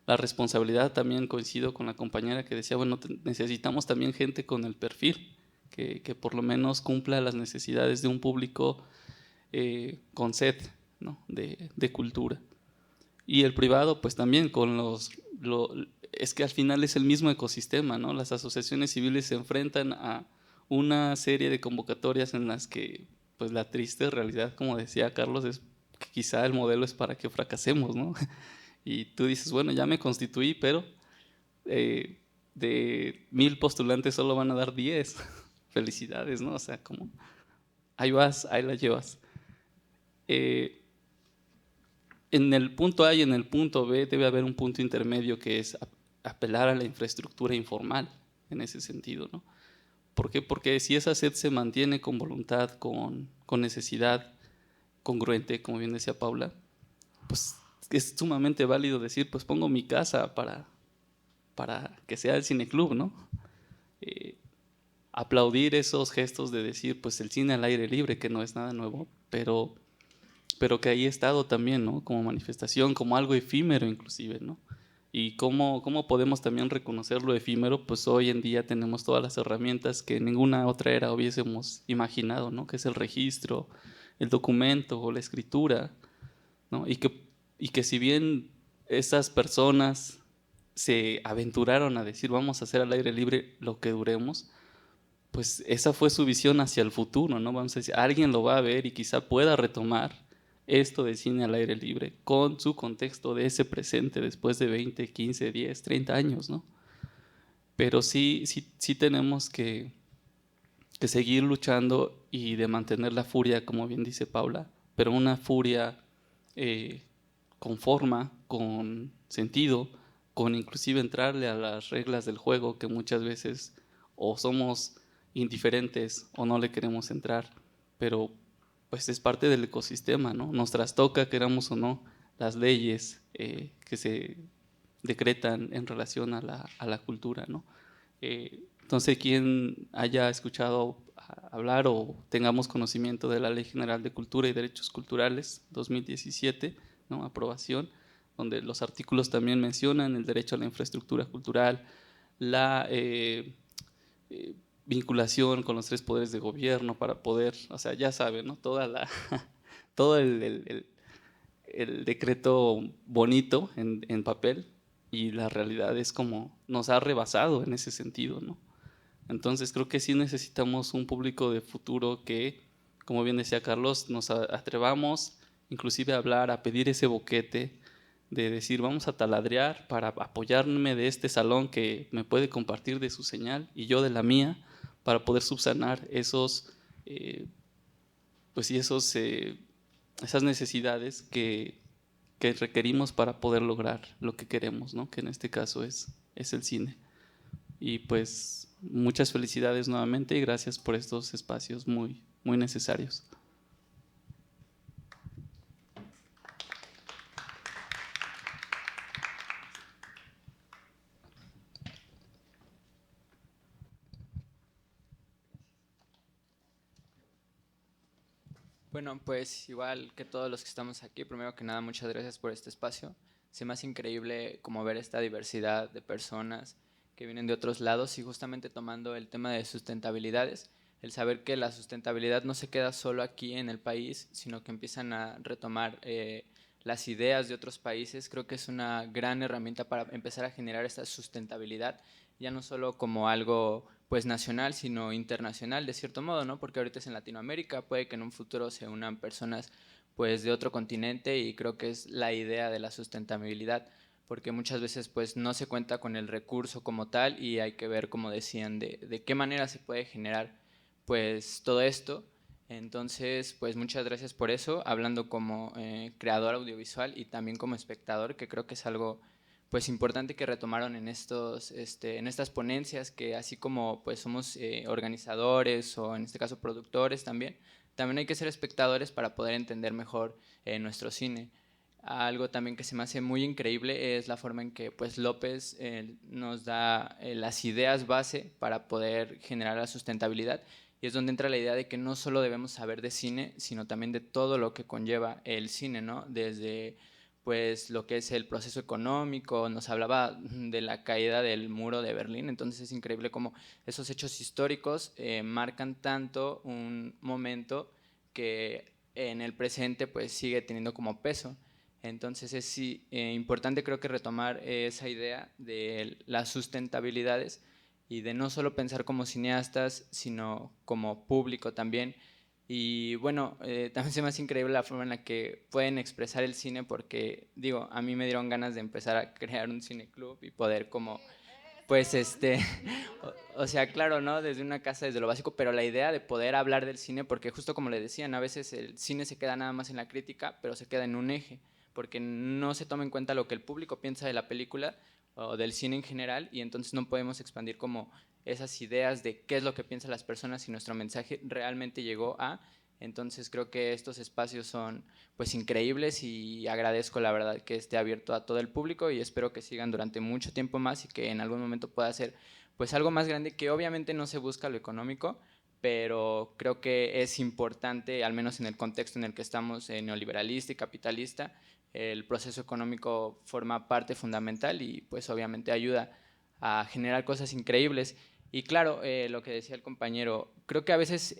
responsabilidad, también coincido con la compañera que decía, bueno, necesitamos también gente con el perfil, que por lo menos cumpla las necesidades de un público con sed, ¿no?, de cultura. Y el privado, pues también con es que al final es el mismo ecosistema, ¿no? Las asociaciones civiles se enfrentan a una serie de convocatorias en las que, pues la triste realidad, como decía Carlos, es que quizá el modelo es para que fracasemos, ¿no? Y tú dices, bueno, ya me constituí, pero de 1000 postulantes solo van a dar 10. Felicidades, ¿no? O sea, como ahí vas, ahí la llevas. En el punto A y en el punto B debe haber un punto intermedio, que es apelar a la infraestructura informal en ese sentido, ¿no? ¿Por qué? Porque si esa sed se mantiene con voluntad, con necesidad congruente, como bien decía Paula, pues es sumamente válido decir, pues pongo mi casa para que sea el cineclub, ¿no? Aplaudir esos gestos de decir, pues el cine al aire libre, que no es nada nuevo, pero que ahí ha estado también, ¿no?, como manifestación, como algo efímero inclusive, ¿no? Y cómo podemos también reconocer lo efímero, pues hoy en día tenemos todas las herramientas que en ninguna otra era hubiésemos imaginado, ¿no?, que es el registro, el documento o la escritura, ¿no? Y que si bien esas personas se aventuraron a decir vamos a hacer al aire libre lo que duremos, pues esa fue su visión hacia el futuro, ¿no? Vamos a decir, alguien lo va a ver y quizá pueda retomar esto de cine al aire libre con su contexto de ese presente después de 20, 15, 10, 30 años, ¿no? Pero sí tenemos que seguir luchando y de mantener la furia, como bien dice Paula, pero una furia con forma, con sentido, con inclusive entrarle a las reglas del juego, que muchas veces o somos indiferentes o no le queremos entrar, pero pues es parte del ecosistema, ¿no? Nos trastoca, queramos o no, las leyes que se decretan en relación a la cultura, ¿no? Entonces, quien haya escuchado hablar o tengamos conocimiento de la Ley General de Cultura y Derechos Culturales 2017, ¿no?, aprobación, donde los artículos también mencionan el derecho a la infraestructura cultural, la vinculación con los 3 poderes de gobierno para poder, o sea, ya saben, ¿no? Todo el decreto bonito en papel, y la realidad es como nos ha rebasado en ese sentido, ¿no? Entonces creo que sí necesitamos un público de futuro que, como bien decía Carlos, nos atrevamos inclusive a hablar, a pedir ese boquete, de decir vamos a taladrear para apoyarme de este salón que me puede compartir de su señal y yo de la mía, para poder subsanar pues sí, esas necesidades que requerimos para poder lograr lo que queremos, ¿no? Que en este caso es el cine. Y pues muchas felicidades nuevamente y gracias por estos espacios muy, muy necesarios. Bueno, pues igual que todos los que estamos aquí, primero que nada, muchas gracias por este espacio. Se me hace increíble como ver esta diversidad de personas que vienen de otros lados y justamente tomando el tema de sustentabilidades, el saber que la sustentabilidad no se queda solo aquí en el país, sino que empiezan a retomar las ideas de otros países, creo que es una gran herramienta para empezar a generar esta sustentabilidad, ya no solo como algo pues nacional, sino internacional de cierto modo, ¿no? Porque ahorita es en Latinoamérica, puede que en un futuro se unan personas pues de otro continente y creo que es la idea de la sustentabilidad, porque muchas veces pues no se cuenta con el recurso como tal y hay que ver, como decían, de qué manera se puede generar pues todo esto. Entonces, pues muchas gracias por eso, hablando como creador audiovisual y también como espectador, que creo que es algo pues importante que retomaron en en estas ponencias, que así como pues somos organizadores o en este caso productores también hay que ser espectadores para poder entender mejor nuestro cine. Algo también que se me hace muy increíble es la forma en que pues López nos da las ideas base para poder generar la sustentabilidad, y es donde entra la idea de que no solo debemos saber de cine, sino también de todo lo que conlleva el cine, ¿no? Desde pues lo que es el proceso económico, nos hablaba de la caída del muro de Berlín, entonces es increíble cómo esos hechos históricos marcan tanto un momento que en el presente pues sigue teniendo como peso. Entonces es importante, creo que retomar esa idea de las sustentabilidades y de no solo pensar como cineastas, sino como público también. Y bueno, también se me hace increíble la forma en la que pueden expresar el cine, porque digo, a mí me dieron ganas de empezar a crear un cineclub y poder como, pues o sea, claro, ¿no? Desde una casa, desde lo básico, pero la idea de poder hablar del cine, porque justo como le decían, a veces el cine se queda nada más en la crítica, pero se queda en un eje, porque no se toma en cuenta lo que el público piensa de la película o del cine en general, y entonces no podemos expandir como esas ideas de qué es lo que piensan las personas si nuestro mensaje realmente llegó a. Entonces creo que estos espacios son pues increíbles y agradezco la verdad que esté abierto a todo el público y espero que sigan durante mucho tiempo más y que en algún momento pueda ser pues algo más grande, que obviamente no se busca lo económico, pero creo que es importante, al menos en el contexto en el que estamos, neoliberalista y capitalista, el proceso económico forma parte fundamental y pues obviamente ayuda a generar cosas increíbles. Y claro, lo que decía el compañero, creo que a veces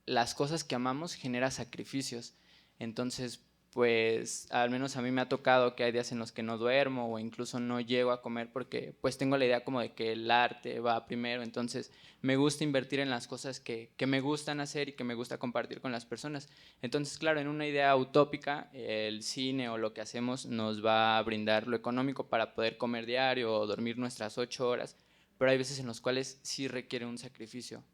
las cosas que amamos generan sacrificios. Entonces, pues al menos a mí me ha tocado que hay días en los que no duermo o incluso no llego a comer porque pues tengo la idea como de que el arte va primero. Entonces me gusta invertir en las cosas que me gustan hacer y que me gusta compartir con las personas. Entonces, claro, en una idea utópica, el cine o lo que hacemos nos va a brindar lo económico para poder comer diario o dormir nuestras 8 horas, pero hay veces en los cuales sí requiere un sacrificio.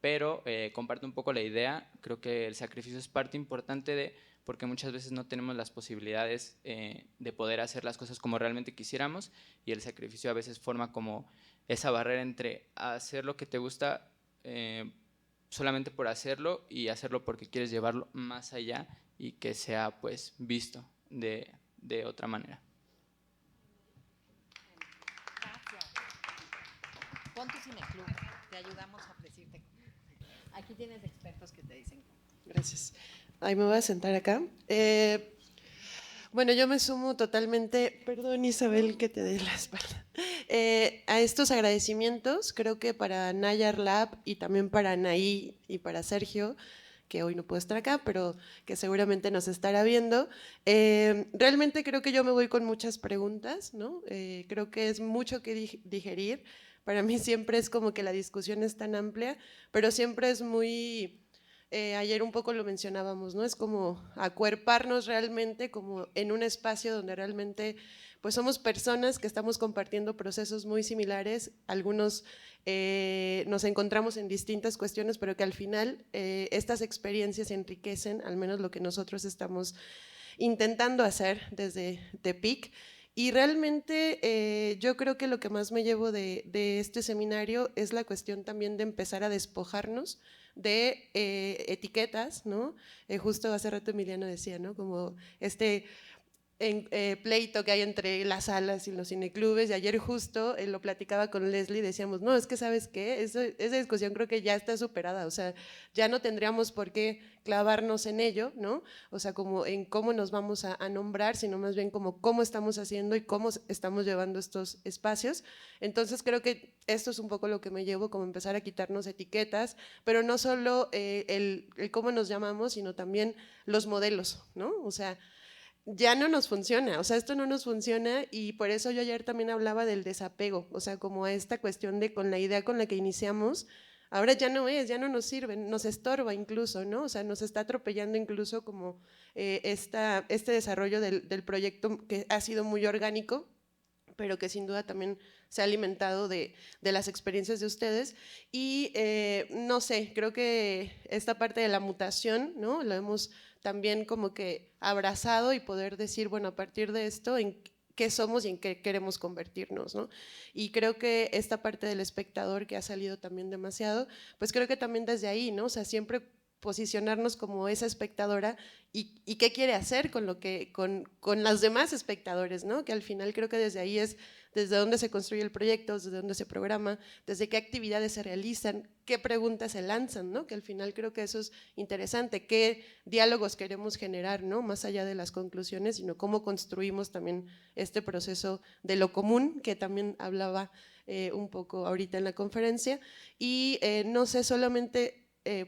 Pero comparto un poco la idea, creo que el sacrificio es parte importante porque muchas veces no tenemos las posibilidades de poder hacer las cosas como realmente quisiéramos, y el sacrificio a veces forma como esa barrera entre hacer lo que te gusta solamente por hacerlo y hacerlo porque quieres llevarlo más allá y que sea pues visto de otra manera. Gracias. Pon tu cineclub, te ayudamos a decirte. Aquí tienes expertos que te dicen. Gracias. Ahí me voy a sentar acá. Bueno, yo me sumo totalmente, perdón Isabel que te dé la espalda, a estos agradecimientos. Creo que para Nayar Lab y también para Anaí y para Sergio, que hoy no puede estar acá, pero que seguramente nos estará viendo. Realmente creo que yo me voy con muchas preguntas, ¿no? Creo que es mucho que digerir. Para mí siempre es como que la discusión es tan amplia, pero siempre es muy... ayer un poco lo mencionábamos, ¿no? Es como acuerparnos realmente como en un espacio donde realmente pues somos personas que estamos compartiendo procesos muy similares, algunos nos encontramos en distintas cuestiones, pero que al final estas experiencias enriquecen, al menos lo que nosotros estamos intentando hacer desde Tepic. Y realmente yo creo que lo que más me llevo de este seminario es la cuestión también de empezar a despojarnos de etiquetas, ¿no? Justo hace rato Emiliano decía, ¿no? Como pleito que hay entre las salas y los cineclubes, y ayer justo lo platicaba con Leslie, decíamos, no, es que ¿sabes qué? Esa discusión creo que ya está superada, o sea, ya no tendríamos por qué clavarnos en ello, ¿no? O sea, como en cómo nos vamos a nombrar, sino más bien como cómo estamos haciendo y cómo estamos llevando estos espacios. Entonces creo que esto es un poco lo que me llevo, como empezar a quitarnos etiquetas, pero no solo el cómo nos llamamos, sino también los modelos, ¿no? O sea, ya no nos funciona, o sea, esto no nos funciona, y por eso yo ayer también hablaba del desapego, o sea, como esta cuestión de con la idea con la que iniciamos, ahora ya no nos sirve, nos estorba incluso, ¿no? O sea, nos está atropellando incluso como este desarrollo del proyecto que ha sido muy orgánico, pero que sin duda también se ha alimentado de las experiencias de ustedes. Y no sé, creo que esta parte de la mutación, ¿no? Lo hemos también como que abrazado y poder decir, bueno, a partir de esto, en qué somos y en qué queremos convertirnos, ¿no? Y creo que esta parte del espectador que ha salido también demasiado, pues creo que también desde ahí, ¿no? O sea, siempre posicionarnos como esa espectadora y qué quiere hacer con los demás espectadores, ¿no? Que al final creo que desde ahí es desde dónde se construye el proyecto, desde dónde se programa, desde qué actividades se realizan, qué preguntas se lanzan, ¿no? Que al final creo que eso es interesante, qué diálogos queremos generar, ¿no? Más allá de las conclusiones, sino cómo construimos también este proceso de lo común, que también hablaba un poco ahorita en la conferencia. Y no sé, solamente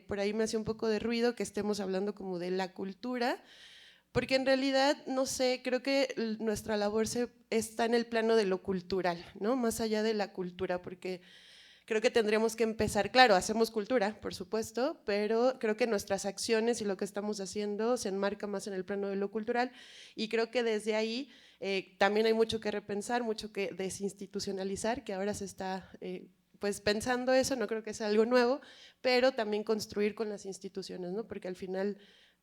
por ahí me hace un poco de ruido que estemos hablando como de la cultura, porque en realidad, no sé, creo que nuestra labor está en el plano de lo cultural, ¿no? Más allá de la cultura, porque creo que tendríamos que empezar, claro, hacemos cultura, por supuesto, pero creo que nuestras acciones y lo que estamos haciendo se enmarca más en el plano de lo cultural, y creo que desde ahí también hay mucho que repensar, mucho que desinstitucionalizar, que ahora se está pues pensando eso, no creo que sea algo nuevo, pero también construir con las instituciones, ¿no? Porque al final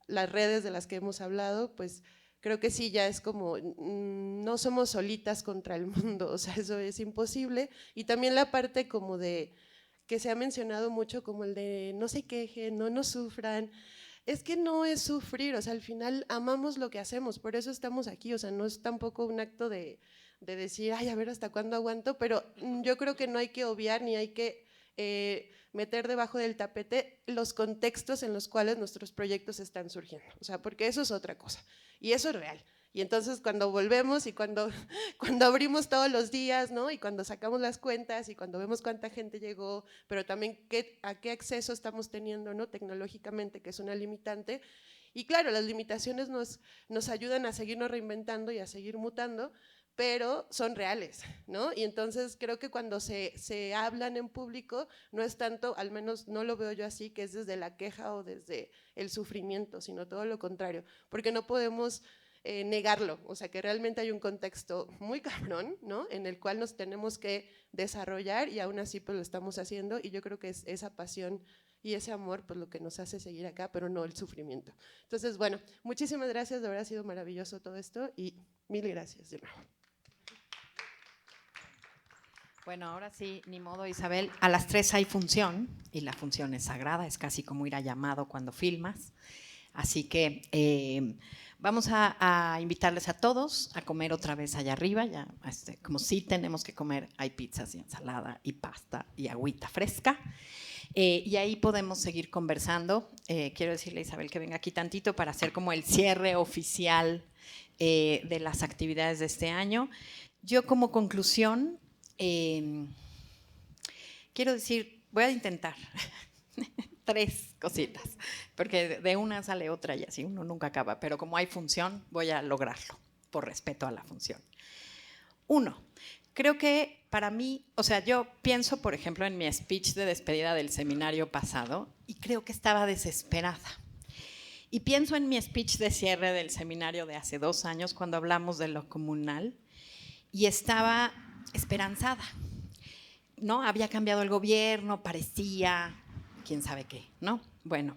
las redes de las que hemos hablado, pues creo que sí, ya es como, no somos solitas contra el mundo, o sea, eso es imposible. Y también la parte como de, que se ha mencionado mucho, como el de no se quejen, no sufran, es que no es sufrir, o sea, al final amamos lo que hacemos, por eso estamos aquí, o sea, no es tampoco un acto de decir, ay, a ver hasta cuándo aguanto, pero yo creo que no hay que obviar ni hay que meter debajo del tapete los contextos en los cuales nuestros proyectos están surgiendo, o sea, porque eso es otra cosa y eso es real. Y entonces cuando volvemos y cuando abrimos todos los días, ¿no? Y cuando sacamos las cuentas y cuando vemos cuánta gente llegó, pero también a qué acceso estamos teniendo, ¿no? Tecnológicamente, que es una limitante. Y claro, las limitaciones nos ayudan a seguirnos reinventando y a seguir mutando, pero son reales, ¿no? Y entonces creo que cuando se hablan en público no es tanto, al menos no lo veo yo así, que es desde la queja o desde el sufrimiento, sino todo lo contrario, porque no podemos negarlo, o sea que realmente hay un contexto muy cabrón, ¿no? En el cual nos tenemos que desarrollar y aún así pues lo estamos haciendo, y yo creo que es esa pasión y ese amor pues lo que nos hace seguir acá, pero no el sufrimiento. Entonces, bueno, muchísimas gracias, de verdad ha sido maravilloso todo esto y mil gracias de nuevo. Bueno, ahora sí, ni modo, Isabel. A las 3 hay función y la función es sagrada, es casi como ir a llamado cuando filmas. Así que vamos a invitarles a todos a comer otra vez allá arriba. Ya, como sí tenemos que comer, hay pizzas y ensalada y pasta y agüita fresca. Y ahí podemos seguir conversando. Quiero decirle a Isabel que venga aquí tantito para hacer como el cierre oficial de las actividades de este año. Yo como conclusión quiero decir, voy a intentar 3 cositas, porque de una sale otra y así uno nunca acaba, pero como hay función, voy a lograrlo, por respeto a la función. 1, creo que para mí, o sea, yo pienso, por ejemplo, en mi speech de despedida del seminario pasado y creo que estaba desesperada. Y pienso en mi speech de cierre del seminario de hace 2 años, cuando hablamos de lo comunal, y estaba esperanzada, ¿no? Había cambiado el gobierno, parecía, quién sabe qué, ¿no? Bueno,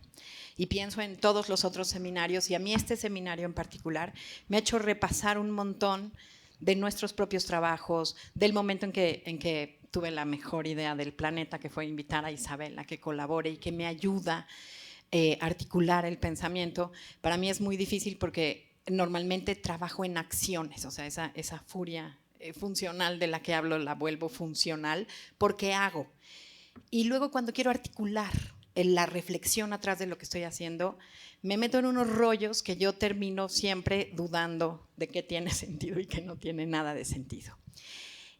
y pienso en todos los otros seminarios, y a mí este seminario en particular me ha hecho repasar un montón de nuestros propios trabajos, del momento en que tuve la mejor idea del planeta, que fue invitar a Isabel a que colabore y que me ayuda a articular el pensamiento. Para mí es muy difícil porque normalmente trabajo en acciones, o sea, esa furia funcional de la que hablo la vuelvo funcional porque hago. Y luego cuando quiero articular la reflexión atrás de lo que estoy haciendo, me meto en unos rollos que yo termino siempre dudando de qué tiene sentido y qué no tiene nada de sentido.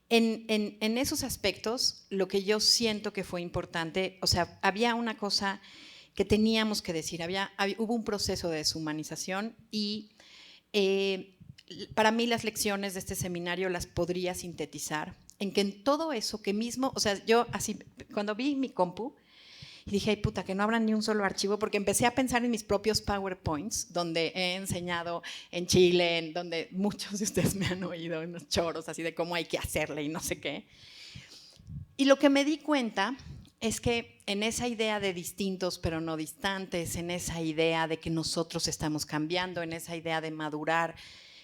En esos aspectos, lo que yo siento que fue importante, o sea, había una cosa que teníamos que decir, hubo un proceso de deshumanización y para mí las lecciones de este seminario las podría sintetizar en que en todo eso que mismo, o sea, yo así, cuando vi mi compu, y dije, ay puta, que no habrá ni un solo archivo, porque empecé a pensar en mis propios PowerPoints, donde he enseñado en Chile, en donde muchos de ustedes me han oído en los choros, así de cómo hay que hacerle y no sé qué. Y lo que me di cuenta es que en esa idea de distintos pero no distantes, en esa idea de que nosotros estamos cambiando, en esa idea de madurar,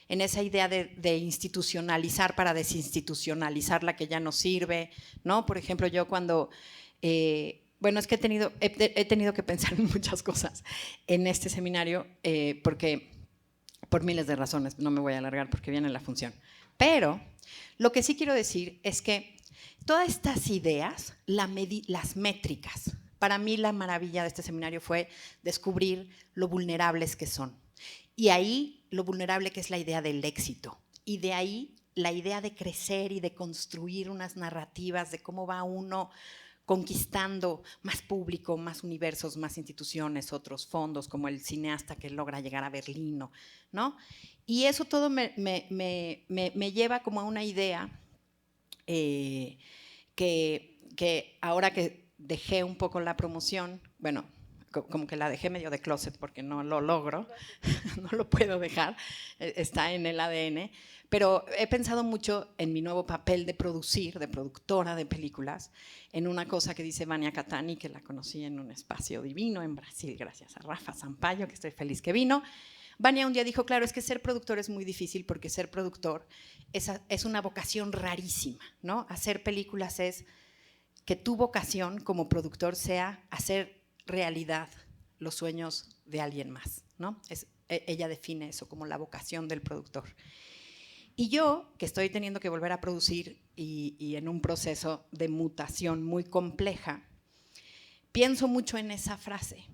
en esa idea de institucionalizar para desinstitucionalizar la que ya no sirve, ¿no? Por ejemplo, yo cuando... bueno, es que he tenido que pensar en muchas cosas en este seminario, porque por miles de razones, no me voy a alargar porque viene la función. Pero lo que sí quiero decir es que todas estas ideas, las métricas, para mí la maravilla de este seminario fue descubrir lo vulnerables que son. Y ahí lo vulnerable que es la idea del éxito. Y de ahí la idea de crecer y de construir unas narrativas de cómo va uno conquistando más público, más universos, más instituciones, otros fondos, como el cineasta que logra llegar a Berlín, ¿no? Y eso todo me lleva como a una idea que ahora que dejé un poco la promoción, bueno, como que la dejé medio de closet porque no lo logro, no lo puedo dejar, está en el ADN, pero he pensado mucho en mi nuevo papel de producir, de productora de películas, en una cosa que dice Vania Catani, que la conocí en un espacio divino en Brasil, gracias a Rafa Sampaio, que estoy feliz que vino. Vania un día dijo, claro, es que ser productor es muy difícil porque ser productor es una vocación rarísima, ¿no? Hacer películas es que tu vocación como productor sea hacer realidad los sueños de alguien más, ¿no? Ella define eso como la vocación del productor. Y yo, que estoy teniendo que volver a producir y en un proceso de mutación muy compleja, pienso mucho en esa frase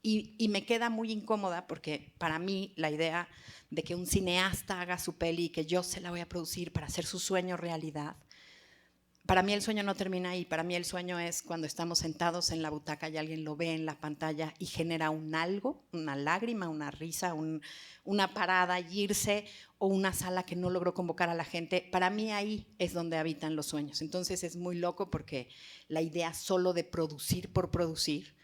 y me queda muy incómoda porque para mí la idea de que un cineasta haga su peli y que yo se la voy a producir para hacer su sueño realidad, para mí el sueño no termina ahí, para mí el sueño es cuando estamos sentados en la butaca y alguien lo ve en la pantalla y genera un algo, una lágrima, una risa, una parada y irse, o una sala que no logró convocar a la gente. Para mí ahí es donde habitan los sueños. Entonces es muy loco porque la idea solo de producir por producir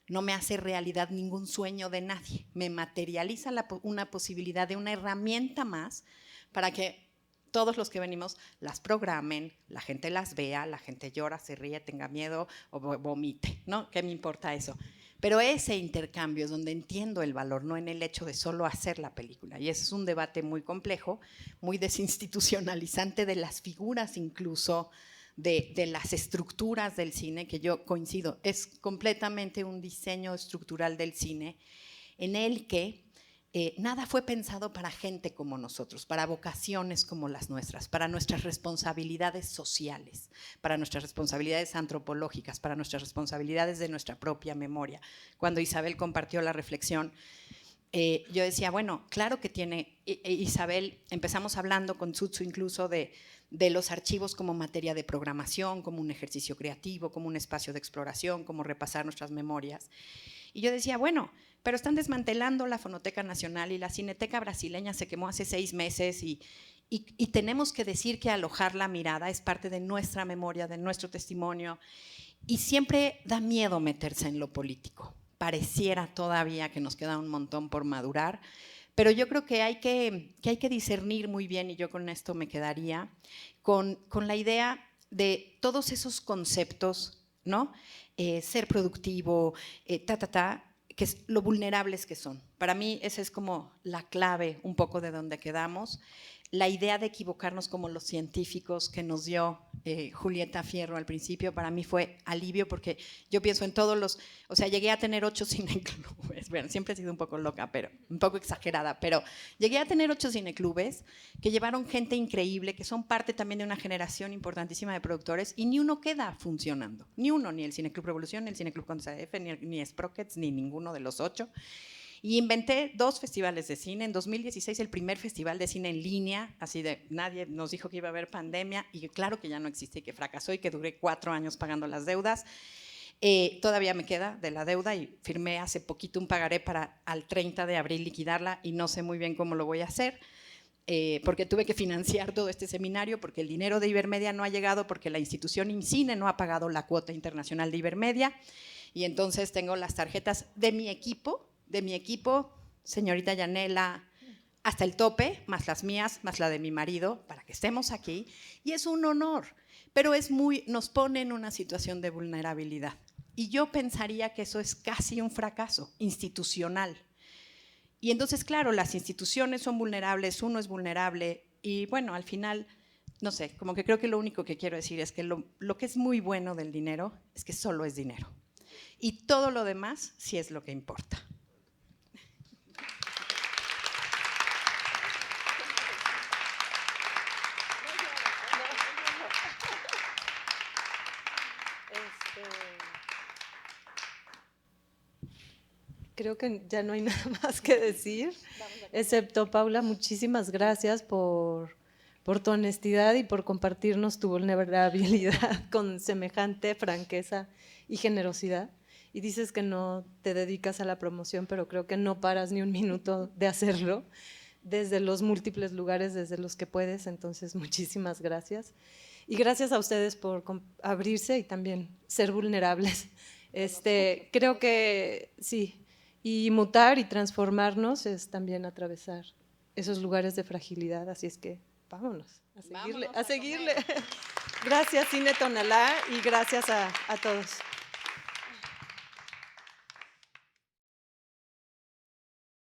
no me hace realidad ningún sueño de nadie. Me materializa una posibilidad de una herramienta más para que todos los que venimos las programen, la gente las vea, la gente llora, se ríe, tenga miedo o vomite, ¿no? ¿Qué me importa eso? Pero ese intercambio es donde entiendo el valor, no en el hecho de solo hacer la película. Y ese es un debate muy complejo, muy desinstitucionalizante de las figuras incluso, de las estructuras del cine, que yo coincido, es completamente un diseño estructural del cine en el que nada fue pensado para gente como nosotros, para vocaciones como las nuestras, para nuestras responsabilidades sociales, para nuestras responsabilidades antropológicas, para nuestras responsabilidades de nuestra propia memoria. Cuando Isabel compartió la reflexión, yo decía, bueno, claro que tiene, Isabel, empezamos hablando con Tsutsu incluso de los archivos como materia de programación, como un ejercicio creativo, como un espacio de exploración, como repasar nuestras memorias. Y yo decía, bueno, pero están desmantelando la Fonoteca Nacional y la Cineteca Brasileña se quemó hace 6 meses y tenemos que decir que alojar la mirada es parte de nuestra memoria, de nuestro testimonio. Y siempre da miedo meterse en lo político. Pareciera todavía que nos queda un montón por madurar, pero yo creo que hay que discernir muy bien, y yo con esto me quedaría, con la idea de todos esos conceptos, ¿no? Ser productivo, que es lo vulnerables que son. Para mí esa es como la clave un poco de donde quedamos. La idea de equivocarnos como los científicos que nos dio Julieta Fierro al principio, para mí fue alivio, porque yo pienso en todos los, o sea, llegué a tener 8 cineclubes, bueno, siempre he sido un poco loca, pero un poco exagerada, pero llegué a tener 8 cineclubes que llevaron gente increíble, que son parte también de una generación importantísima de productores, y ni uno queda funcionando, ni uno, ni el Cineclub Revolución, ni el Cineclub Condesa F, ni Sprockets, ni ninguno de los 8. Y inventé 2 festivales de cine. En 2016 el primer festival de cine en línea, así de nadie nos dijo que iba a haber pandemia, y claro que ya no existe y que fracasó y que duré 4 años pagando las deudas. Todavía me queda de la deuda y firmé hace poquito un pagaré para al 30 de abril liquidarla, y no sé muy bien cómo lo voy a hacer, porque tuve que financiar todo este seminario, porque el dinero de Ibermedia no ha llegado, porque la institución IMCINE no ha pagado la cuota internacional de Ibermedia, y entonces tengo las tarjetas de mi equipo, señorita Yanela, hasta el tope, más las mías, más la de mi marido, para que estemos aquí. Y es un honor, pero nos pone en una situación de vulnerabilidad. Y yo pensaría que eso es casi un fracaso institucional. Y entonces, claro, las instituciones son vulnerables, uno es vulnerable, y bueno, al final, no sé, como que creo que lo único que quiero decir es que lo que es muy bueno del dinero es que solo es dinero. Y todo lo demás sí es lo que importa. Creo que ya no hay nada más que decir, excepto, Paula, muchísimas gracias por tu honestidad y por compartirnos tu vulnerabilidad con semejante franqueza y generosidad. Y dices que no te dedicas a la promoción, pero creo que no paras ni un minuto de hacerlo, desde los múltiples lugares desde los que puedes. Entonces, muchísimas gracias. Y gracias a ustedes por abrirse y también ser vulnerables. Creo que sí. Y mutar y transformarnos es también atravesar esos lugares de fragilidad. Así es que vámonos a seguirle. Gracias, Cine Tonalá, y gracias a todos.